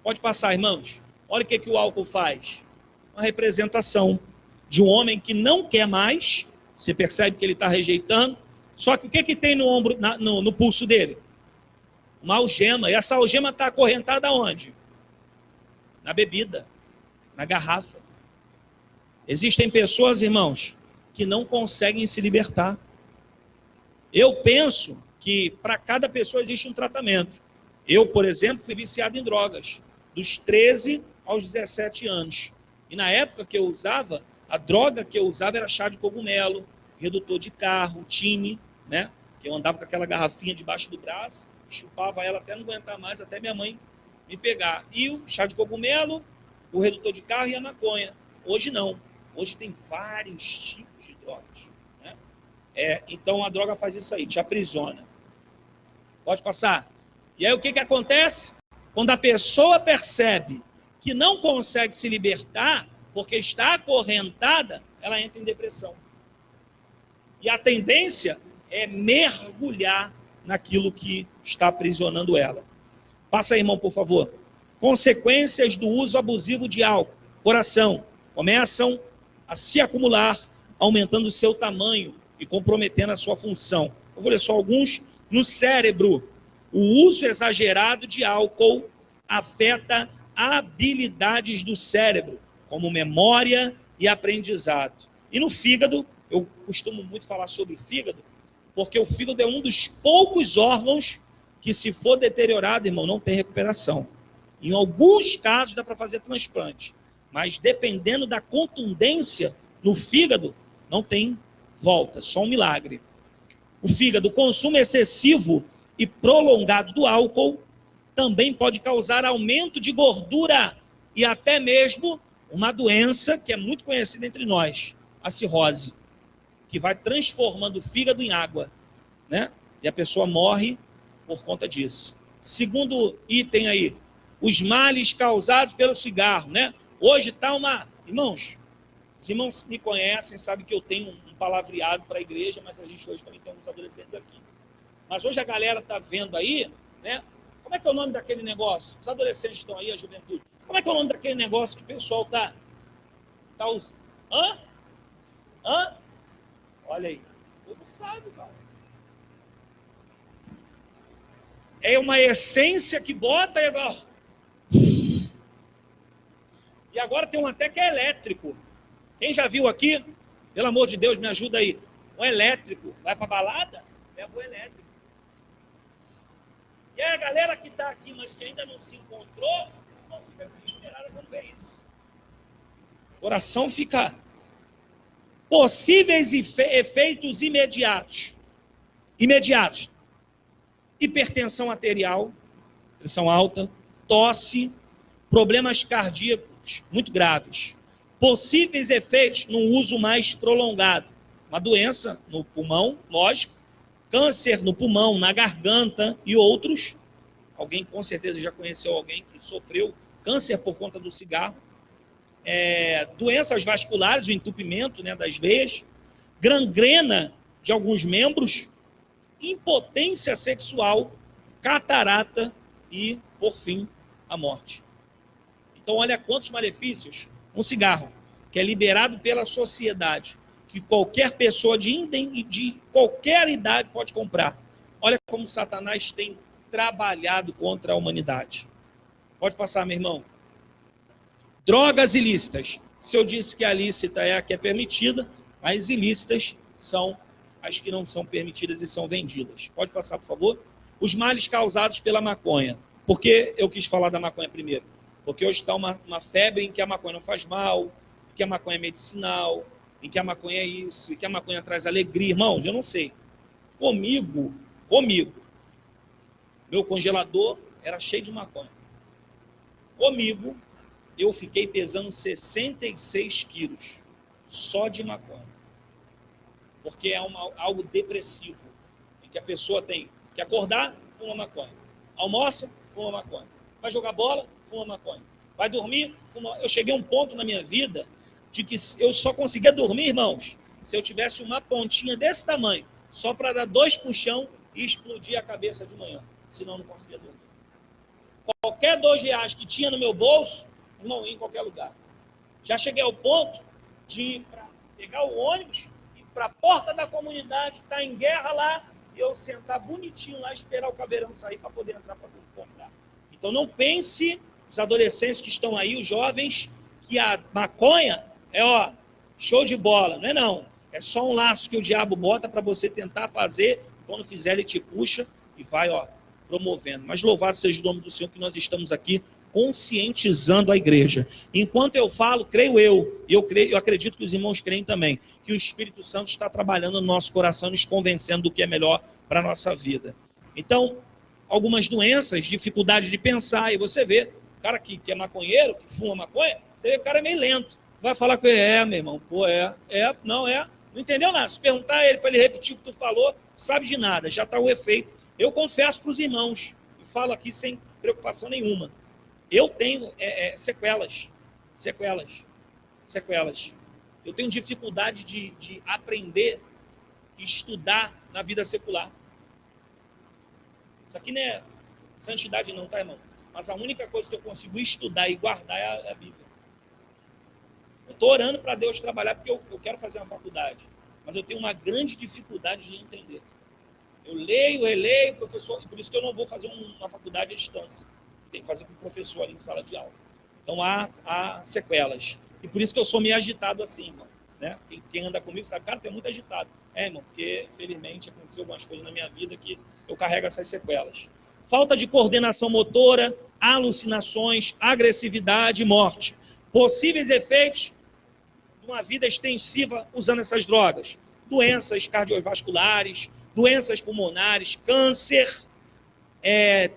Pode passar, irmãos. Olha o que o álcool faz. Uma representação de um homem que não quer mais. Você percebe que ele está rejeitando. Só que o que tem no ombro, no pulso dele? Uma algema. E essa algema está acorrentada aonde? Na bebida. Na garrafa. Existem pessoas, irmãos, que não conseguem se libertar. Eu penso que para cada pessoa existe um tratamento. Eu, por exemplo, fui viciado em drogas, dos 13 aos 17 anos. E na época que eu usava, a droga que eu usava era chá de cogumelo, redutor de carro, tine, né? Que eu andava com aquela garrafinha debaixo do braço, chupava ela até não aguentar mais, até minha mãe me pegar. E o chá de cogumelo, o redutor de carro e a maconha. Hoje não. Hoje tem vários tipos de drogas, né? Então a droga faz isso aí, te aprisiona. Pode passar. E aí o que acontece? Quando a pessoa percebe que não consegue se libertar, porque está acorrentada, ela entra em depressão. E a tendência é mergulhar naquilo que está aprisionando ela. Passa aí, irmão, por favor. Consequências do uso abusivo de álcool. Coração. Começam a se acumular, aumentando o seu tamanho e comprometendo a sua função. Eu vou ler só alguns. No cérebro, o uso exagerado de álcool afeta habilidades do cérebro, como memória e aprendizado. E no fígado, eu costumo muito falar sobre o fígado, porque o fígado é um dos poucos órgãos que, se for deteriorado, irmão, não tem recuperação. Em alguns casos dá para fazer transplante, mas dependendo da contundência no fígado, não tem volta, só um milagre. O fígado, o consumo excessivo e prolongado do álcool também pode causar aumento de gordura e até mesmo uma doença que é muito conhecida entre nós, a cirrose, que vai transformando o fígado em água, né? E a pessoa morre por conta disso. Segundo item aí, os males causados pelo cigarro, né? Hoje está uma... Irmãos, os irmãos me conhecem, sabem que eu tenho um palavreado para a igreja, mas a gente hoje também tem uns adolescentes aqui. Mas hoje a galera está vendo aí, né? Como é que é o nome daquele negócio? Os adolescentes estão aí, a juventude. Como é que é o nome daquele negócio que o pessoal está usando? Hã? Olha aí. O povo sabe, cara. É uma essência que bota e agora... E agora tem um até que é elétrico. Quem já viu aqui? Pelo amor de Deus, me ajuda aí. Um elétrico. Vai pra balada? Leva o elétrico. E aí a galera que está aqui, mas que ainda não se encontrou, não fica desesperada quando vê isso. O coração fica... Possíveis efeitos imediatos. Hipertensão arterial, pressão alta, tosse, problemas cardíacos muito graves. Possíveis efeitos no uso mais prolongado. Uma doença no pulmão, lógico, câncer no pulmão, na garganta e outros. Alguém com certeza já conheceu alguém que sofreu câncer por conta do cigarro. Doenças vasculares, o entupimento, né, das veias, gangrena de alguns membros, impotência sexual, catarata e, por fim, a morte. Então, olha quantos malefícios. Um cigarro, que é liberado pela sociedade, que qualquer pessoa de qualquer idade pode comprar. Olha como Satanás tem trabalhado contra a humanidade. Pode passar, meu irmão. Drogas ilícitas. Se eu disse que a lícita é a que é permitida, as ilícitas são as que não são permitidas e são vendidas. Pode passar, por favor. Os males causados pela maconha. Por que eu quis falar da maconha primeiro? Porque hoje está uma febre em que a maconha não faz mal, em que a maconha é medicinal, em que a maconha é isso, em que a maconha traz alegria. Irmãos, eu não sei. Comigo, meu congelador era cheio de maconha. Comigo, eu fiquei pesando 66 quilos só de maconha. Porque é algo depressivo, em que a pessoa tem que acordar, fuma maconha. Almoça, fuma maconha. Vai jogar bola, fuma maconha. Vai dormir, fuma. Eu cheguei a um ponto na minha vida de que eu só conseguia dormir, irmãos, se eu tivesse uma pontinha desse tamanho, só para dar 2 puxão e explodir a cabeça de manhã. Senão eu não conseguia dormir. Qualquer R$2 que tinha no meu bolso, irmão, ia em qualquer lugar. Já cheguei ao ponto de ir para pegar o ônibus, ir para a porta da comunidade, estar em guerra lá, e eu sentar bonitinho lá, esperar o caveirão sair para poder entrar para comprar. Então não pense, os adolescentes que estão aí, os jovens, que a maconha é, show de bola. Não é não. É só um laço que o diabo bota para você tentar fazer, e quando fizer ele te puxa e vai, promovendo. Mas louvado seja o nome do Senhor que nós estamos aqui conscientizando a igreja. Enquanto eu falo, creio eu, e eu acredito que os irmãos creem também, que o Espírito Santo está trabalhando no nosso coração, nos convencendo do que é melhor para a nossa vida. Então, algumas doenças, dificuldade de pensar, e você vê, o cara que é maconheiro, que fuma maconha, você vê que o cara é meio lento. Vai falar com ele, meu irmão, não entendeu nada. Se perguntar a ele para ele repetir o que tu falou, não sabe de nada, já está o efeito Eu confesso para os irmãos, e falo aqui sem preocupação nenhuma, eu tenho sequelas. Eu tenho dificuldade de aprender e estudar na vida secular. Isso aqui não é santidade não, tá, irmão? Mas a única coisa que eu consigo estudar e guardar é a Bíblia. Eu estou orando para Deus trabalhar porque eu quero fazer uma faculdade, mas eu tenho uma grande dificuldade de entender. Eu leio, releio, professor, e por isso que eu não vou fazer uma faculdade à distância. Tem que fazer com o professor ali em sala de aula. Então há sequelas. E por isso que eu sou meio agitado assim, irmão. Né? Quem anda comigo sabe, cara, tem muito agitado. Irmão, porque felizmente aconteceu algumas coisas na minha vida que eu carrego essas sequelas. Falta de coordenação motora, alucinações, agressividade e morte. Possíveis efeitos de uma vida extensiva usando essas drogas. Doenças cardiovasculares, doenças pulmonares, câncer.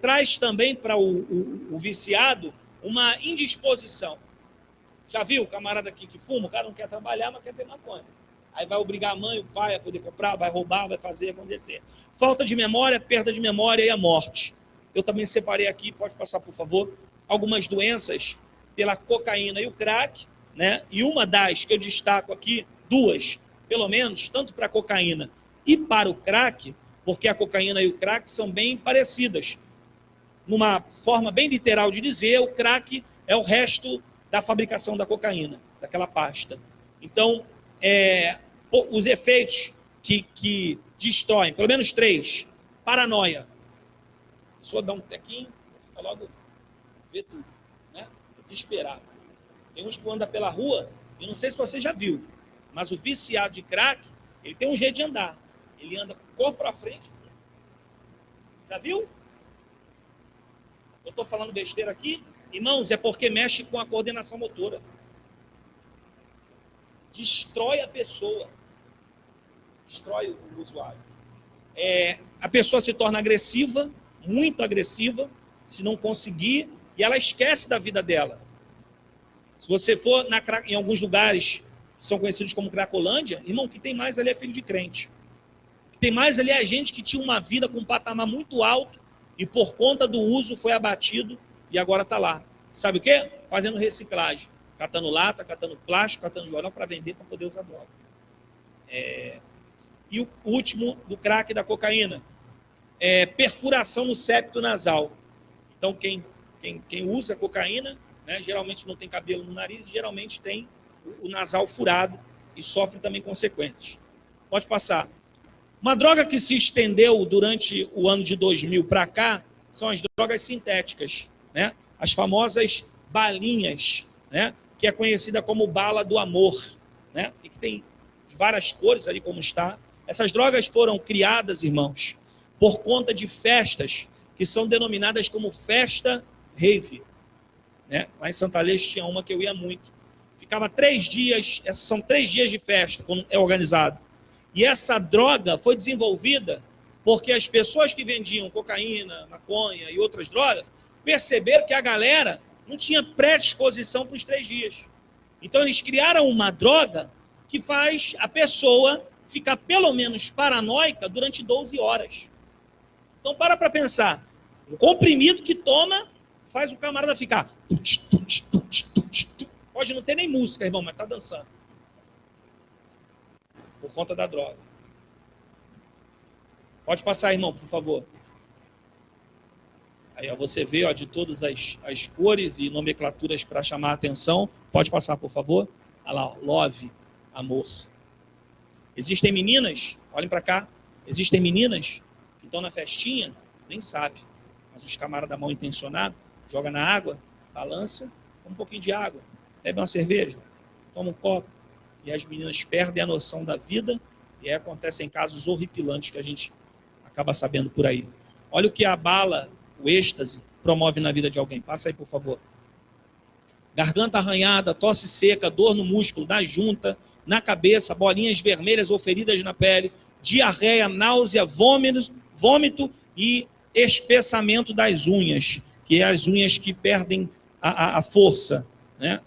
Traz também para o viciado uma indisposição. Já viu o camarada aqui que fuma? O cara não quer trabalhar, mas quer ter maconha. Aí vai obrigar a mãe, o pai a poder comprar, vai roubar, vai fazer acontecer. Falta de memória, perda de memória e a morte. Eu também separei aqui, pode passar por favor, algumas doenças pela cocaína e o crack, né? E uma das que eu destaco aqui, duas, pelo menos, tanto para a cocaína e para o crack, porque a cocaína e o crack são bem parecidas. Numa forma bem literal de dizer, o crack é o resto da fabricação da cocaína, daquela pasta. Então, os efeitos que destroem, pelo menos 3, paranoia. A pessoa dá um tequinho, fica logo, vê tudo, né? Desesperado. Tem uns que andam pela rua, e não sei se você já viu, mas o viciado de crack, ele tem um jeito de andar. Ele anda com o corpo para frente. Já viu? Eu estou falando besteira aqui? Irmãos, é porque mexe com a coordenação motora. Destrói a pessoa. Destrói o usuário. A pessoa se torna agressiva, muito agressiva, se não conseguir, e ela esquece da vida dela. Se você for em alguns lugares que são conhecidos como Cracolândia, irmão, o que tem mais ali é filho de crente. O que tem mais ali é gente que tinha uma vida com um patamar muito alto e por conta do uso foi abatido e agora está lá. Sabe o quê? Fazendo reciclagem. Catando lata, catando plástico, catando jornal para vender, para poder usar droga. E o último do crack e da cocaína. Perfuração no septo nasal. Então, quem usa cocaína, né, geralmente não tem cabelo no nariz e geralmente tem o nasal furado e sofre também consequências. Pode passar. Uma droga que se estendeu durante o ano de 2000 para cá são as drogas sintéticas, né? As famosas balinhas, né? Que é conhecida como bala do amor, né? E que tem várias cores ali como está. Essas drogas foram criadas, irmãos, por conta de festas que são denominadas como festa rave, né? Lá em Santa Leste tinha uma que eu ia muito. Ficava 3 dias, essas são 3 dias de festa, quando é organizado. E essa droga foi desenvolvida porque as pessoas que vendiam cocaína, maconha e outras drogas perceberam que a galera não tinha predisposição para os 3 dias. Então eles criaram uma droga que faz a pessoa ficar pelo menos paranoica durante 12 horas. Então para pensar, um comprimido que toma faz o camarada ficar... Pode não ter nem música, irmão, mas está dançando. Por conta da droga. Pode passar, irmão, por favor. Aí ó, você vê ó, de todas as cores e nomenclaturas para chamar a atenção. Pode passar, por favor. Olha lá, ó, love, amor. Existem meninas, olhem para cá, existem meninas que estão na festinha, nem sabe, mas os camaradas mal intencionados, joga na água, balança, toma um pouquinho de água, bebe uma cerveja, toma um copo, e as meninas perdem a noção da vida, e aí acontecem casos horripilantes que a gente acaba sabendo por aí. Olha o que a bala, o êxtase, promove na vida de alguém. Passa aí, por favor. Garganta arranhada, tosse seca, dor no músculo, na junta, na cabeça, bolinhas vermelhas ou feridas na pele, diarreia, náusea, vômito e espessamento das unhas, que é as unhas que perdem a força, né?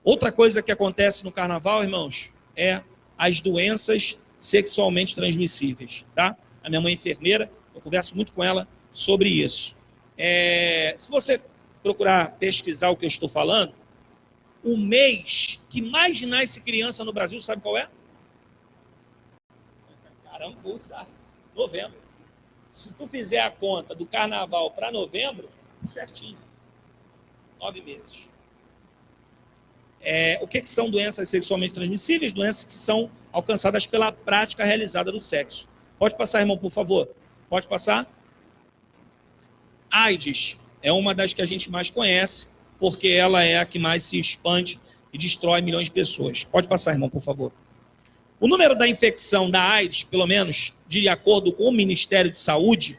Outra coisa que acontece no carnaval, irmãos, é as doenças sexualmente transmissíveis, tá? A minha mãe é enfermeira, Eu converso muito com ela sobre isso. Se você procurar pesquisar o que eu estou falando, o mês que mais nasce criança no Brasil, sabe qual é? Caramba, vou usar. Novembro. Se tu fizer a conta do carnaval para novembro, certinho. 9 meses. O que são doenças sexualmente transmissíveis? Doenças que são alcançadas pela prática realizada do sexo. Pode passar, irmão, por favor. Pode passar. AIDS é uma das que a gente mais conhece, porque ela é a que mais se expande e destrói milhões de pessoas. Pode passar, irmão, por favor. O número da infecção da AIDS, pelo menos de acordo com o Ministério de Saúde,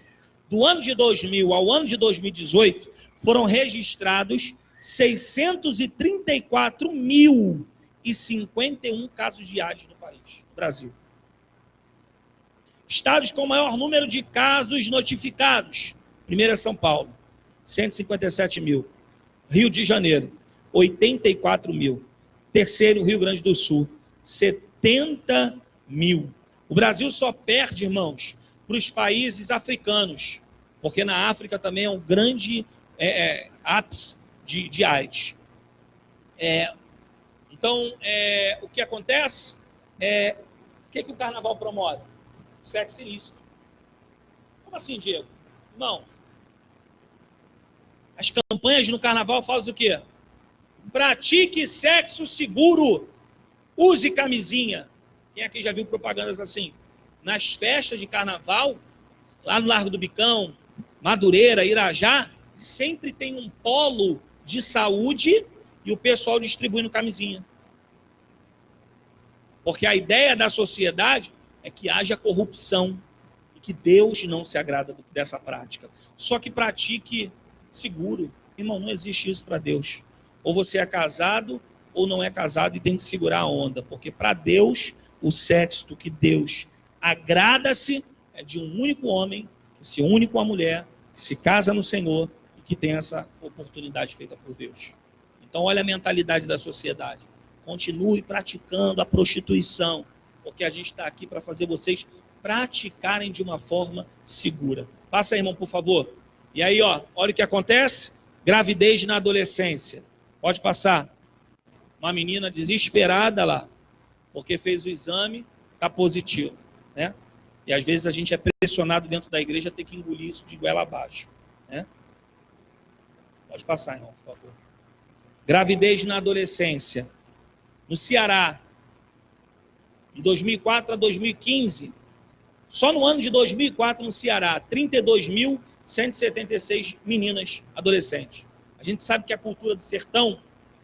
do ano de 2000 ao ano de 2018, foram registrados 634.051 casos de AIDS no país, no Brasil. Estados com maior número de casos notificados. Primeiro é São Paulo, 157 mil. Rio de Janeiro, 84 mil. Terceiro, Rio Grande do Sul, 70 mil. O Brasil só perde, irmãos, para os países africanos, porque na África também é um grande ápice de AIDS. Então, o que acontece o que o carnaval promove? Sexo ilícito. Como assim, Diego? Irmão, as campanhas no carnaval fazem o quê? Pratique sexo seguro. Use camisinha. Quem aqui já viu propagandas assim? Nas festas de carnaval, lá no Largo do Bicão, Madureira, Irajá, sempre tem um polo de saúde e o pessoal distribuindo camisinha. Porque a ideia da sociedade é que haja corrupção e que Deus não se agrada dessa prática. Só que pratique seguro. Irmão, não existe isso para Deus. Ou você é casado ou não é casado e tem que segurar a onda. Porque para Deus, o sexo que Deus agrada-se é de um único homem que se une com a mulher, que se casa no Senhor e que tem essa oportunidade feita por Deus. Então, olha a mentalidade da sociedade. Continue praticando a prostituição, porque a gente está aqui para fazer vocês praticarem de uma forma segura. Passa aí, irmão, por favor. E aí, olha o que acontece. Gravidez na adolescência. Pode passar. Uma menina desesperada lá, porque fez o exame, está positivo, né? E às vezes a gente é pressionado dentro da igreja a ter que engolir isso de goela abaixo, né? Pode passar, irmão, por favor. Gravidez na adolescência. No Ceará, de 2004 a 2015, só no ano de 2004 no Ceará, 32.176 meninas adolescentes. A gente sabe que a cultura do sertão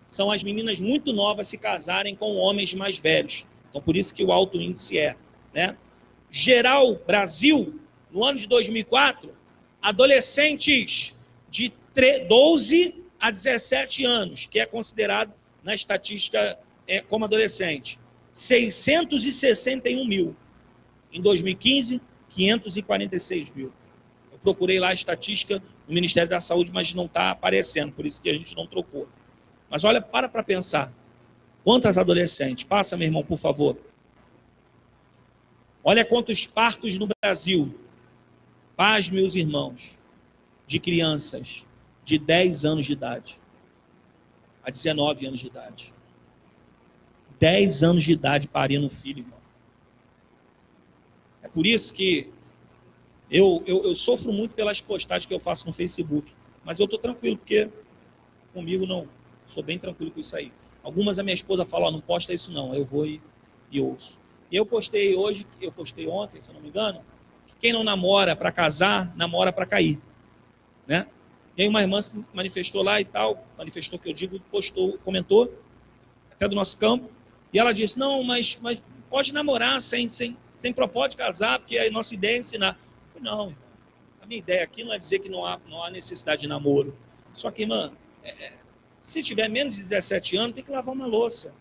são as meninas muito novas se casarem com homens mais velhos. Então, por isso que o alto índice né? Geral Brasil, no ano de 2004, adolescentes de 12 a 17 anos, que é considerado na estatística como adolescente, 661 mil. Em 2015, 546 mil. Eu procurei lá a estatística do Ministério da Saúde, mas não está aparecendo, por isso que a gente não trocou. Mas olha, para pensar. Quantas adolescentes? Passa, meu irmão, por favor. Olha quantos partos no Brasil. Paz, meus irmãos, de crianças de 10 anos de idade a 19 anos de idade. 10 anos de idade parindo um filho, irmão. É por isso que eu sofro muito pelas postagens que eu faço no Facebook, mas eu estou tranquilo, porque comigo não, sou bem tranquilo com isso aí. Algumas a minha esposa fala, não posta isso não, eu vou e ouço. E eu postei ontem, se eu não me engano, que quem não namora para casar, namora para cair, né? E aí uma irmã se manifestou lá e tal, manifestou que eu digo, postou, comentou, até do nosso campo, e ela disse, não, mas pode namorar sem propósito de casar, porque a nossa ideia é ensinar. Eu falei, não, a minha ideia aqui não é dizer que não há necessidade de namoro. Só que, mano, se tiver menos de 17 anos, tem que lavar uma louça,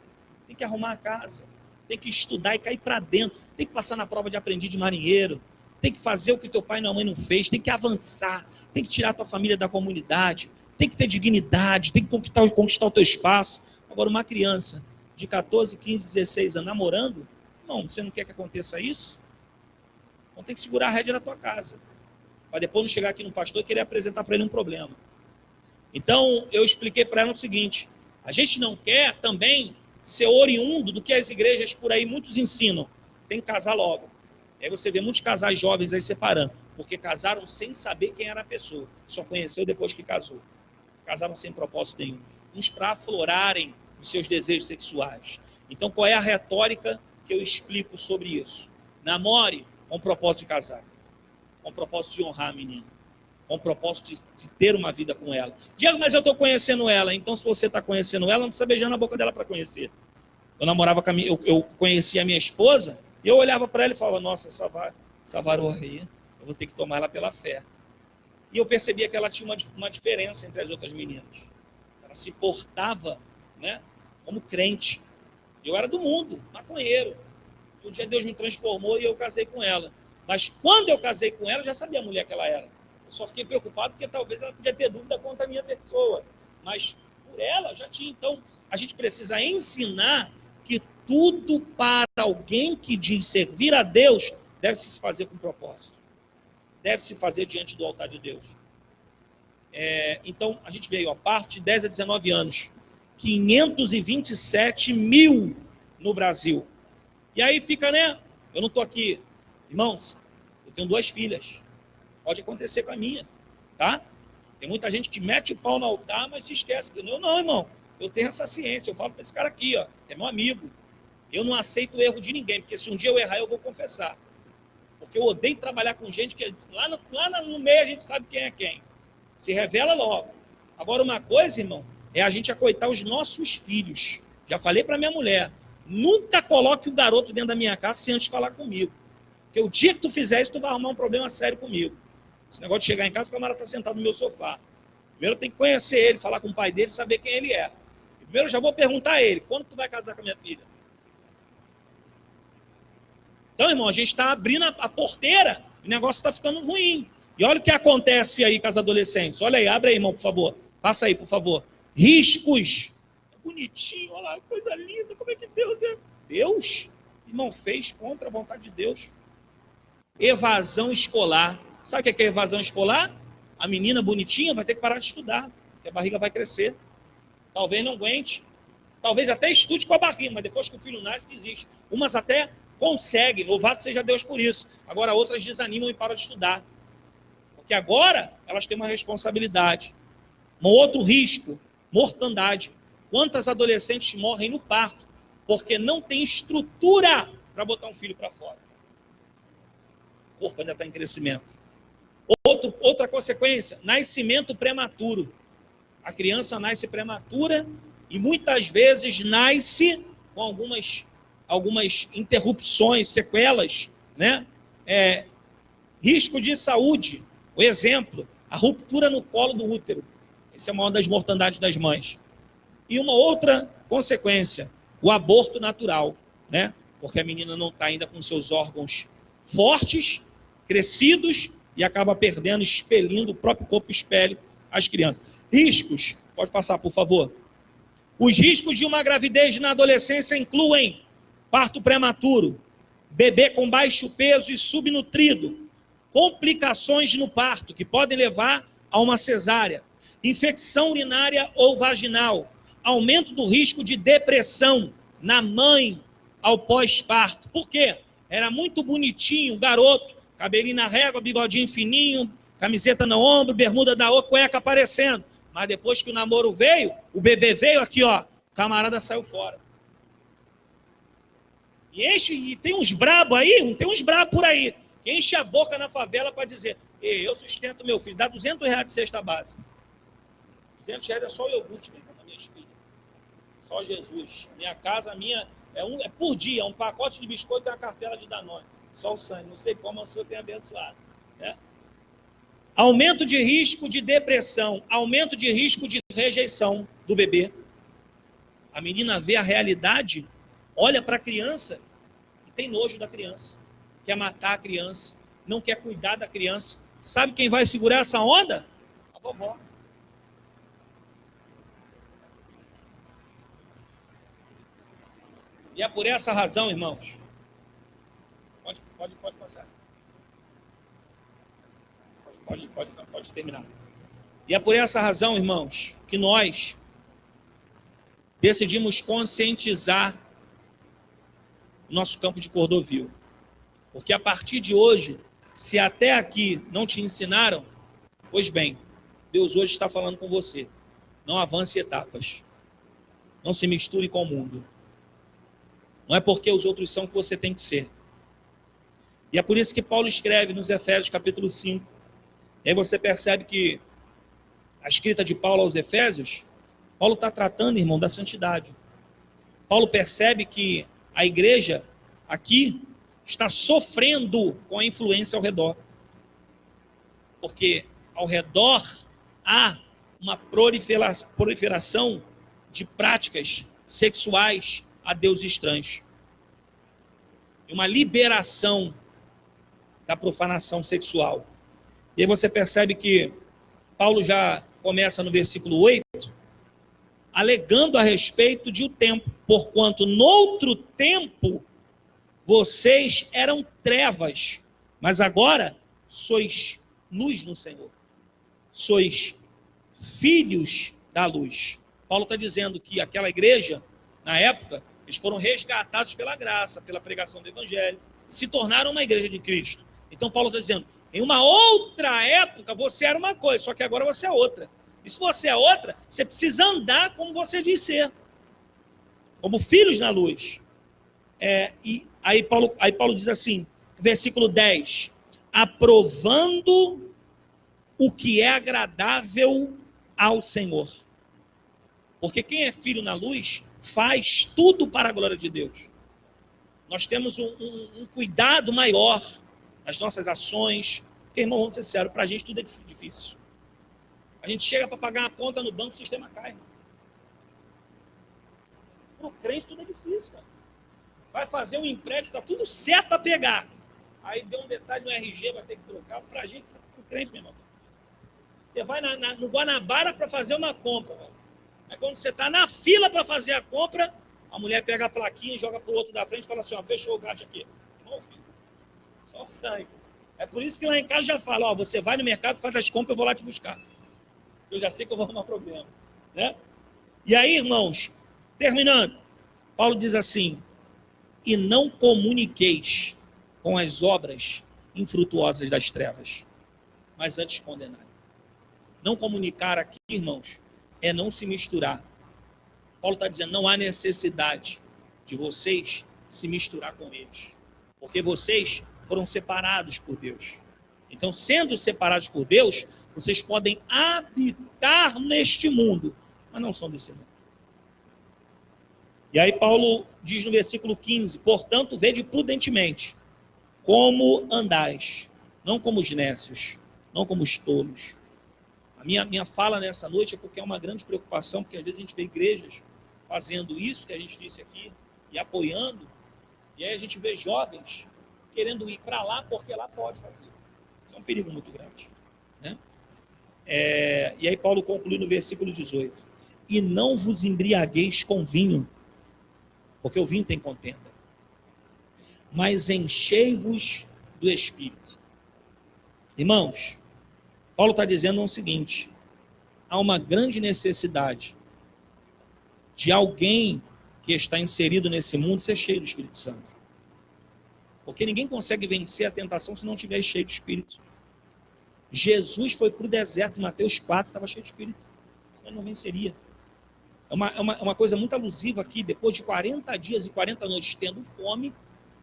tem que arrumar a casa, tem que estudar e cair para dentro, tem que passar na prova de aprendiz de marinheiro, tem que fazer o que teu pai e tua mãe não fez, tem que avançar, tem que tirar a tua família da comunidade, tem que ter dignidade, tem que conquistar o teu espaço. Agora, uma criança de 14, 15, 16 anos namorando, não, você não quer que aconteça isso? Então tem que segurar a rédea na tua casa. para depois não chegar aqui no pastor e querer apresentar para ele um problema. Então, eu expliquei para ela o seguinte: a gente não quer também ser oriundo do que as igrejas por aí muitos ensinam. Tem que casar logo. Aí você vê muitos casais jovens aí separando, porque casaram sem saber quem era a pessoa, só conheceu depois que casou. Casaram sem propósito nenhum. Uns para aflorarem os seus desejos sexuais. Então, qual é a retórica que eu explico sobre isso? Namore com o propósito de casar, com o propósito de honrar a menina, com o propósito de ter uma vida com ela. Diego, mas eu estou conhecendo ela. Então, se você está conhecendo ela, não precisa beijar na boca dela para conhecer. Eu namorava com a minha, eu conhecia a minha esposa, e eu olhava para ela e falava: nossa, essa varoa aí, eu vou ter que tomar ela pela fé. E eu percebia que ela tinha uma diferença entre as outras meninas. Ela se portava, né, como crente. Eu era do mundo, maconheiro. E um dia Deus me transformou e eu casei com ela. Mas quando eu casei com ela, eu já sabia a mulher que ela era. Eu só fiquei preocupado porque talvez ela podia ter dúvida quanto à minha pessoa. Mas por ela já tinha. Então, a gente precisa ensinar que tudo para alguém que diz servir a Deus deve se fazer com propósito. Deve se fazer diante do altar de Deus. Então, a gente veio a parte de 10 a 19 anos. 527 mil no Brasil. E aí fica, né? Eu não estou aqui. Irmãos, eu tenho 2 filhas. Pode acontecer com a minha, tá? Tem muita gente que mete o pau no altar, mas se esquece. Eu não, irmão. Eu tenho essa ciência. Eu falo para esse cara aqui, ó, que é meu amigo. Eu não aceito o erro de ninguém, porque se um dia eu errar, eu vou confessar. Porque eu odeio trabalhar com gente que lá no meio a gente sabe quem é quem. Se revela logo. Agora, uma coisa, irmão, é a gente acoitar os nossos filhos. Já falei para minha mulher: nunca coloque o garoto dentro da minha casa sem antes falar comigo. Porque o dia que tu fizer isso, tu vai arrumar um problema sério comigo. Esse negócio de chegar em casa, o camarada está sentado no meu sofá. Primeiro eu tenho que conhecer ele, falar com o pai dele, saber quem ele é. Primeiro eu já vou perguntar a ele: quando tu vai casar com a minha filha? Então, irmão, a gente está abrindo a porteira, o negócio está ficando ruim. E olha o que acontece aí com as adolescentes. Olha aí, abre aí, irmão, por favor. Passa aí, por favor. Riscos. É bonitinho, olha lá, coisa linda. Como é que Deus é? Deus, irmão, fez contra a vontade de Deus. Evasão escolar. Sabe o que é evasão escolar? A menina bonitinha vai ter que parar de estudar, porque a barriga vai crescer. Talvez não aguente. Talvez até estude com a barriga, mas depois que o filho nasce, desiste. Umas até conseguem, louvado seja Deus por isso. Agora outras desanimam e param de estudar. Porque agora elas têm uma responsabilidade. Um outro risco, mortandade. Quantas adolescentes morrem no parto porque não tem estrutura para botar um filho para fora? O corpo ainda está em crescimento. Outra consequência, nascimento prematuro. A criança nasce prematura e muitas vezes nasce com algumas interrupções, sequelas, né? Risco de saúde. O exemplo, a ruptura no colo do útero. Essa é uma das mortandades das mães. E uma outra consequência, o aborto natural, né? Porque a menina não está ainda com seus órgãos fortes, crescidos, e acaba perdendo, expelindo, o próprio corpo espelha as crianças. Riscos, pode passar, por favor. Os riscos de uma gravidez na adolescência incluem parto prematuro, bebê com baixo peso e subnutrido, complicações no parto, que podem levar a uma cesárea, infecção urinária ou vaginal, aumento do risco de depressão na mãe ao pós-parto. Por quê? Era muito bonitinho, garoto, cabelinho na régua, bigodinho fininho, camiseta no ombro, bermuda da outra, cueca aparecendo. Mas depois que o namoro veio, o bebê veio aqui, ó, o camarada saiu fora. E tem uns brabos aí, tem uns brabos por aí, que enche a boca na favela para dizer: eu sustento meu filho, dá R$200 de cesta básica. R$200 é só o iogurte das minhas filhas. Só Jesus. Minha casa, é por dia, um pacote de biscoito e uma cartela de Danone. Só o sangue, não sei como o Senhor tem abençoado. Né? Aumento de risco de depressão, aumento de risco de rejeição do bebê. A menina vê a realidade, olha para a criança e tem nojo da criança. Quer matar a criança, não quer cuidar da criança. Sabe quem vai segurar essa onda? A vovó. E é por essa razão, irmãos. Pode passar. Pode Pode terminar. E é por essa razão, irmãos, que nós decidimos conscientizar o nosso campo de Cordovil. Porque a partir de hoje, se até aqui não te ensinaram, pois bem, Deus hoje está falando com você. Não avance etapas. Não se misture com o mundo. Não é porque os outros são que você tem que ser. E é por isso que Paulo escreve nos Efésios capítulo 5. E aí você percebe que a escrita de Paulo aos Efésios, Paulo está tratando, irmão, da santidade. Paulo percebe que a igreja aqui está sofrendo com a influência ao redor. Porque ao redor há uma proliferação de práticas sexuais a deuses estranhos. E uma liberação da profanação sexual. E aí você percebe que Paulo já começa no versículo 8, alegando a respeito de o tempo, porquanto noutro tempo vocês eram trevas, mas agora sois luz no Senhor. Sois filhos da luz. Paulo está dizendo que aquela igreja, na época, eles foram resgatados pela graça, pela pregação do Evangelho, e se tornaram uma igreja de Cristo. Então Paulo está dizendo, em uma outra época você era uma coisa, só que agora você é outra. E se você é outra, você precisa andar como você diz ser. Como filhos na luz. E aí Paulo diz assim, versículo 10, aprovando o que é agradável ao Senhor. Porque quem é filho na luz faz tudo para a glória de Deus. Nós temos um cuidado maior nas nossas ações. Porque, irmão, vamos ser sérios, para a gente tudo é difícil. A gente chega para pagar uma conta no banco, o sistema cai. Para o crente tudo é difícil, cara. Vai fazer um empréstimo, está tudo certo para pegar. Aí deu um detalhe no RG, vai ter que trocar. Para a gente, para o crente, meu irmão. Você vai no Guanabara para fazer uma compra, velho. Aí quando você está na fila para fazer a compra, a mulher pega a plaquinha, joga para o outro da frente e fala assim, ó, fechou o gato aqui. Não, filho, só sangue. É por isso que lá em casa já fala, ó, você vai no mercado, faz as compras, eu vou lá te buscar. Eu já sei que eu vou arrumar problema. Né? E aí, irmãos, terminando, Paulo diz assim, e não comuniqueis com as obras infrutuosas das trevas, mas antes condenai. Não comunicar aqui, irmãos, é não se misturar. Paulo está dizendo, não há necessidade de vocês se misturar com eles. Porque vocês foram separados por Deus. Então, sendo separados por Deus, vocês podem habitar neste mundo, mas não são desse mundo. E aí Paulo diz no versículo 15, portanto, vede prudentemente como andais, não como os nécios, não como os tolos. A minha fala nessa noite é porque é uma grande preocupação, porque às vezes a gente vê igrejas fazendo isso que a gente disse aqui, e apoiando, e aí a gente vê jovens querendo ir para lá porque lá pode fazer. Isso é um perigo muito grande. Né? E aí Paulo conclui no versículo 18, e não vos embriagueis com vinho, porque o vinho tem contenda, mas enchei-vos do Espírito. Irmãos, Paulo está dizendo o seguinte, há uma grande necessidade de alguém que está inserido nesse mundo ser cheio do Espírito Santo. Porque ninguém consegue vencer a tentação se não estiver cheio do Espírito. Jesus foi para o deserto, em Mateus 4, estava cheio de Espírito. Senão ele não venceria. É uma coisa muito alusiva aqui, depois de 40 dias e 40 noites tendo fome,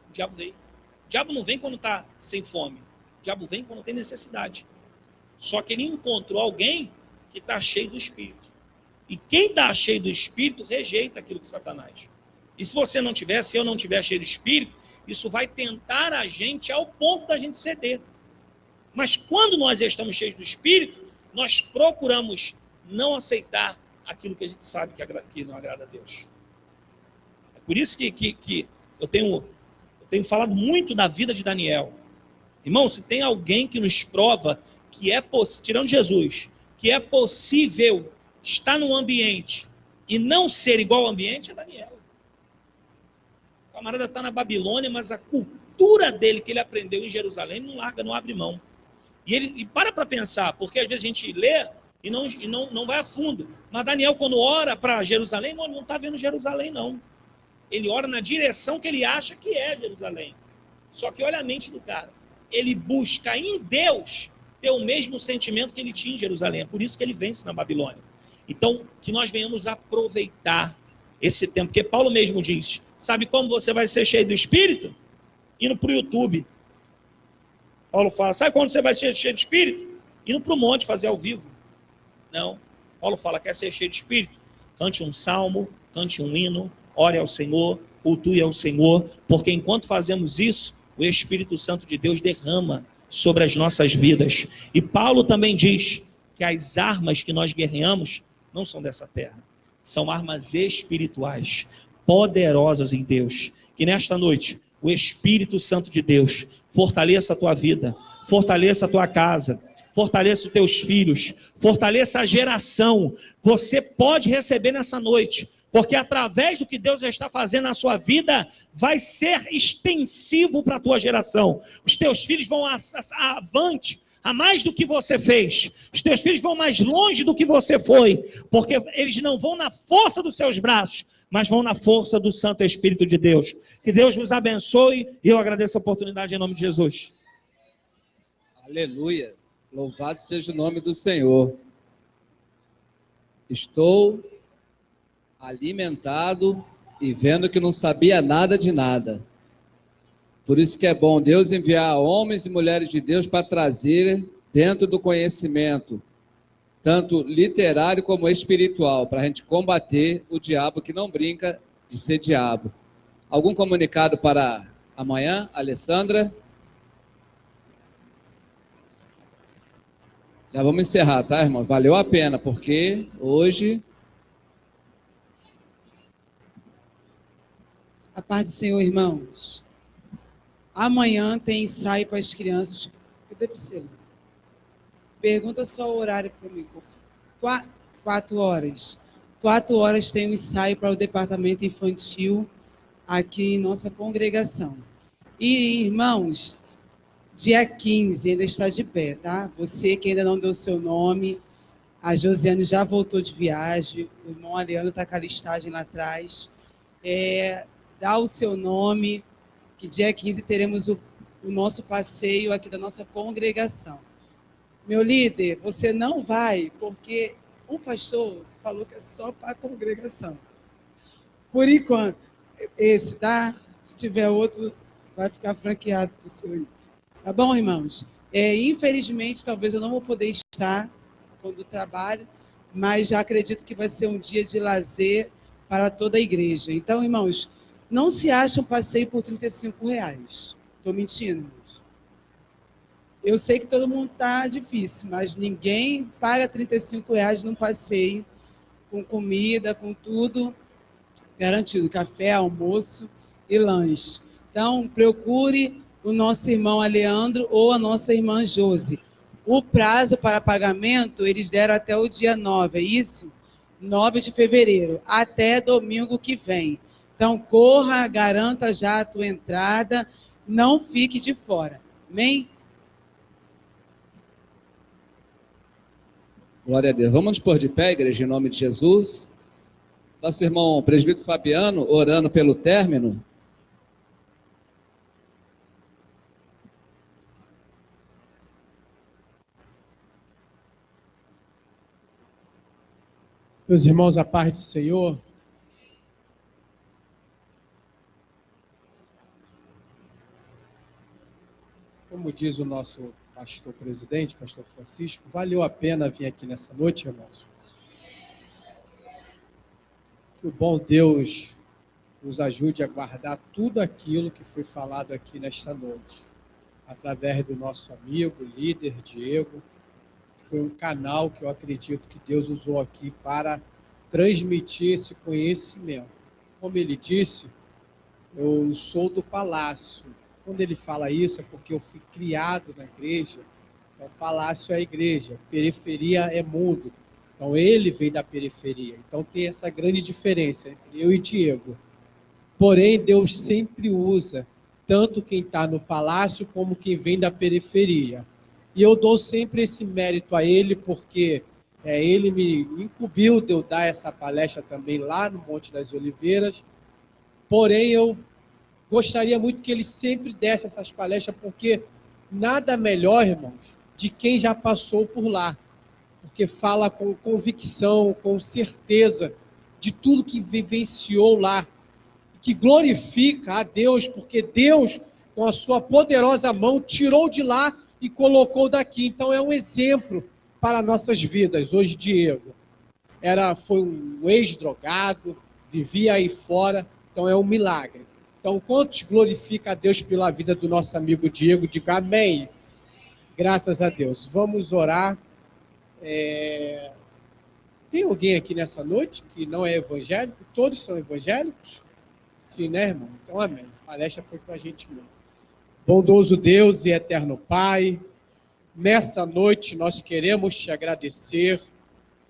o diabo veio. O diabo não vem quando está sem fome. O diabo vem quando tem necessidade. Só que ele encontrou alguém que está cheio do Espírito. E quem está cheio do Espírito rejeita aquilo de Satanás. E se você não tiver, se eu não tiver cheio do Espírito, isso vai tentar a gente ao ponto da gente ceder. Mas quando nós estamos cheios do Espírito, nós procuramos não aceitar aquilo que a gente sabe que não agrada a Deus. É por isso que eu tenho falado muito da vida de Daniel. Irmão, se tem alguém que nos prova que é possível, tirando Jesus, que é possível estar num ambiente e não ser igual ao ambiente, é Daniel. O camarada está na Babilônia, mas a cultura dele que ele aprendeu em Jerusalém não larga, não abre mão. E para pensar, porque às vezes a gente lê e não vai a fundo. Mas Daniel, quando ora para Jerusalém, não está vendo Jerusalém, não. Ele ora na direção que ele acha que é Jerusalém. Só que olha a mente do cara. Ele busca em Deus ter o mesmo sentimento que ele tinha em Jerusalém. É por isso que ele vence na Babilônia. Então, que nós venhamos aproveitar esse tempo. Porque Paulo mesmo diz, sabe como você vai ser cheio do Espírito? Indo para o YouTube. Paulo fala, sabe quando você vai ser cheio de Espírito? Indo para o monte fazer ao vivo. Não. Paulo fala, quer ser cheio de Espírito? Cante um salmo, cante um hino, ore ao Senhor, cultue ao Senhor, porque enquanto fazemos isso, o Espírito Santo de Deus derrama sobre as nossas vidas. E Paulo também diz que as armas que nós guerreamos não são dessa terra, são armas espirituais, poderosas em Deus. Que nesta noite, o Espírito Santo de Deus fortaleça a tua vida, fortaleça a tua casa, fortaleça os teus filhos, fortaleça a geração. Você pode receber nessa noite, porque através do que Deus já está fazendo na sua vida, vai ser extensivo para a tua geração. Os teus filhos vão avante, a mais do que você fez. Os teus filhos vão mais longe do que você foi, porque eles não vão na força dos seus braços, mas vão na força do Santo Espírito de Deus. Que Deus nos abençoe e eu agradeço a oportunidade em nome de Jesus. Aleluia. Louvado seja o nome do Senhor. Estou alimentado e vendo que não sabia nada de nada. Por isso que é bom Deus enviar homens e mulheres de Deus para trazer dentro do conhecimento, tanto literário como espiritual, para a gente combater o diabo que não brinca de ser diabo. Algum comunicado para amanhã, Alessandra? Já vamos encerrar, tá, irmão? Valeu a pena, porque hoje... A paz do Senhor, irmãos. Amanhã tem ensaio para as crianças. Cadê Priscila? Pergunta só o horário para mim. 4 horas. 4 horas tem um ensaio para o departamento infantil aqui em nossa congregação. E, irmãos, dia 15 ainda está de pé, tá? Você que ainda não deu seu nome, a Josiane já voltou de viagem, o irmão Aleandro está com a listagem lá atrás. Dá o seu nome, que dia 15 teremos o nosso passeio aqui da nossa congregação. Meu líder, você não vai, porque o pastor falou que é só para a congregação. Por enquanto, esse, tá? Se tiver outro, vai ficar franqueado para o senhor ir. Tá bom, irmãos? Infelizmente, talvez eu não vou poder estar quando trabalho, mas já acredito que vai ser um dia de lazer para toda a igreja. Então, irmãos, não se acha um passeio por R$35. Estou mentindo, irmãos? Eu sei que todo mundo está difícil, mas ninguém paga R$35 num passeio com comida, com tudo garantido, café, almoço e lanche. Então, procure o nosso irmão Aleandro ou a nossa irmã Josi. O prazo para pagamento, eles deram até o dia 9, é isso? 9 de fevereiro, até domingo que vem. Então, corra, garanta já a tua entrada, não fique de fora. Amém? Glória a Deus. Vamos nos pôr de pé, igreja, em nome de Jesus. Nosso irmão presbítero Fabiano, orando pelo término. Meus irmãos, a paz do Senhor. Como diz o nosso pastor presidente, pastor Francisco, valeu a pena vir aqui nessa noite, irmãos. Que o bom Deus nos ajude a guardar tudo aquilo que foi falado aqui nesta noite, através do nosso amigo, líder Diego. Foi um canal que eu acredito que Deus usou aqui para transmitir esse conhecimento. Como ele disse, eu sou do palácio. Quando ele fala isso é porque eu fui criado na igreja. Então, o palácio é a igreja, periferia é mundo. Então, ele veio da periferia. Então, tem essa grande diferença entre eu e Diego. Porém, Deus sempre usa tanto quem está no palácio como quem vem da periferia. E eu dou sempre esse mérito a ele, porque ele me incumbiu de eu dar essa palestra também lá no Monte das Oliveiras. Porém, eu gostaria muito que ele sempre desse essas palestras, porque nada melhor, irmãos, de quem já passou por lá. Porque fala com convicção, com certeza, de tudo que vivenciou lá. Que glorifica a Deus, porque Deus, com a sua poderosa mão, tirou de lá e colocou daqui. Então é um exemplo para nossas vidas. Hoje, Diego foi um ex-drogado, vivia aí fora, então é um milagre. Então, quantos glorifica a Deus pela vida do nosso amigo Diego? Diga amém. Graças a Deus. Vamos orar. Tem alguém aqui nessa noite que não é evangélico? Todos são evangélicos? Sim, né, irmão? Então, amém. A palestra foi para a gente mesmo. Bondoso Deus e eterno Pai, nessa noite nós queremos te agradecer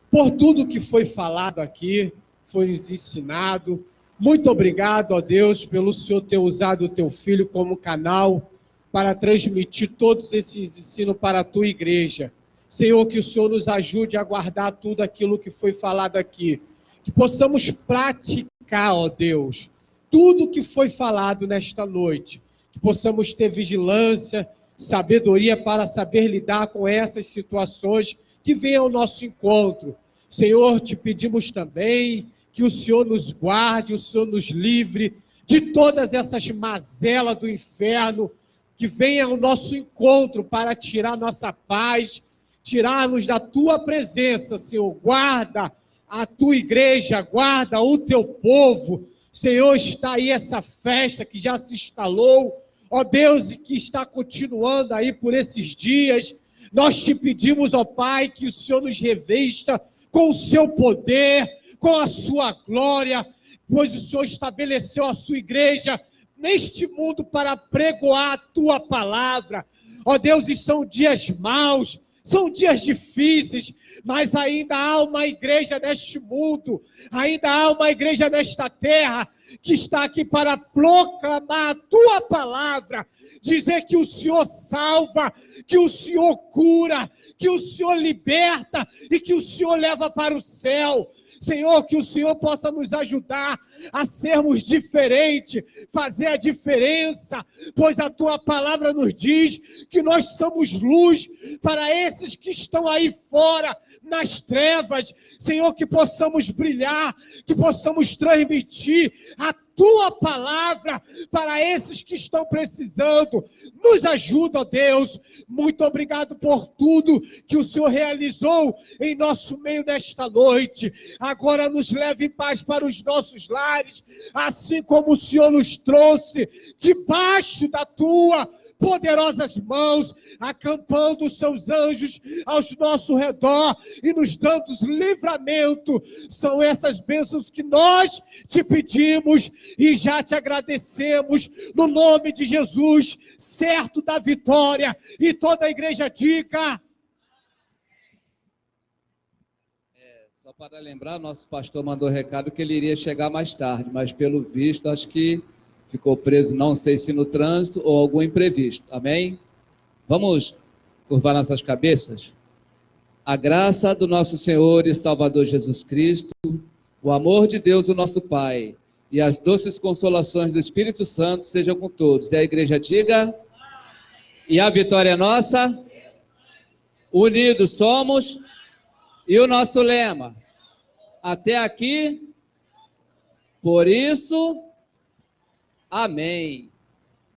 por tudo que foi falado aqui, foi nos ensinado. Muito obrigado, ó Deus, pelo Senhor ter usado o teu filho como canal para transmitir todos esses ensinos para a tua igreja. Senhor, que o Senhor nos ajude a guardar tudo aquilo que foi falado aqui. Que possamos praticar, ó Deus, tudo que foi falado nesta noite. Que possamos ter vigilância, sabedoria para saber lidar com essas situações que vêm ao nosso encontro. Senhor, te pedimos também que o Senhor nos guarde, o Senhor nos livre de todas essas mazelas do inferno que vêm ao nosso encontro para tirar nossa paz, tirar-nos da tua presença, Senhor. Guarda a tua igreja, guarda o teu povo. Senhor, está aí essa festa que já se instalou, ó Deus, e que está continuando aí por esses dias. Nós te pedimos, ó Pai, que o Senhor nos revista com o seu poder, com a sua glória, pois o Senhor estabeleceu a sua igreja neste mundo para pregoar a tua palavra. Ó Deus, e são dias maus, são dias difíceis, mas ainda há uma igreja neste mundo, ainda há uma igreja nesta terra, que está aqui para proclamar a tua palavra, dizer que o Senhor salva, que o Senhor cura, que o Senhor liberta e que o Senhor leva para o céu. Senhor, que o Senhor possa nos ajudar a sermos diferentes, fazer a diferença, pois a tua palavra nos diz que nós somos luz para esses que estão aí fora, nas trevas. Senhor, que possamos brilhar, que possamos transmitir a tua palavra para esses que estão precisando. Nos ajuda, ó Deus. Muito obrigado por tudo que o Senhor realizou em nosso meio nesta noite. Agora nos leve em paz para os nossos lares, assim como o Senhor nos trouxe debaixo da tua poderosas mãos, acampando os seus anjos ao nosso redor e nos dando livramento. São essas bênçãos que nós te pedimos e já te agradecemos no nome de Jesus, certo da vitória. E toda a igreja diga. Só para lembrar, nosso pastor mandou recado que ele iria chegar mais tarde, mas pelo visto acho que ficou preso, não sei se no trânsito ou algum imprevisto. Amém? Vamos curvar nossas cabeças? A graça do nosso Senhor e Salvador Jesus Cristo, o amor de Deus, o nosso Pai, e as doces consolações do Espírito Santo sejam com todos. E a igreja diga, e a vitória é nossa, unidos somos, e o nosso lema, até aqui, por isso, amém.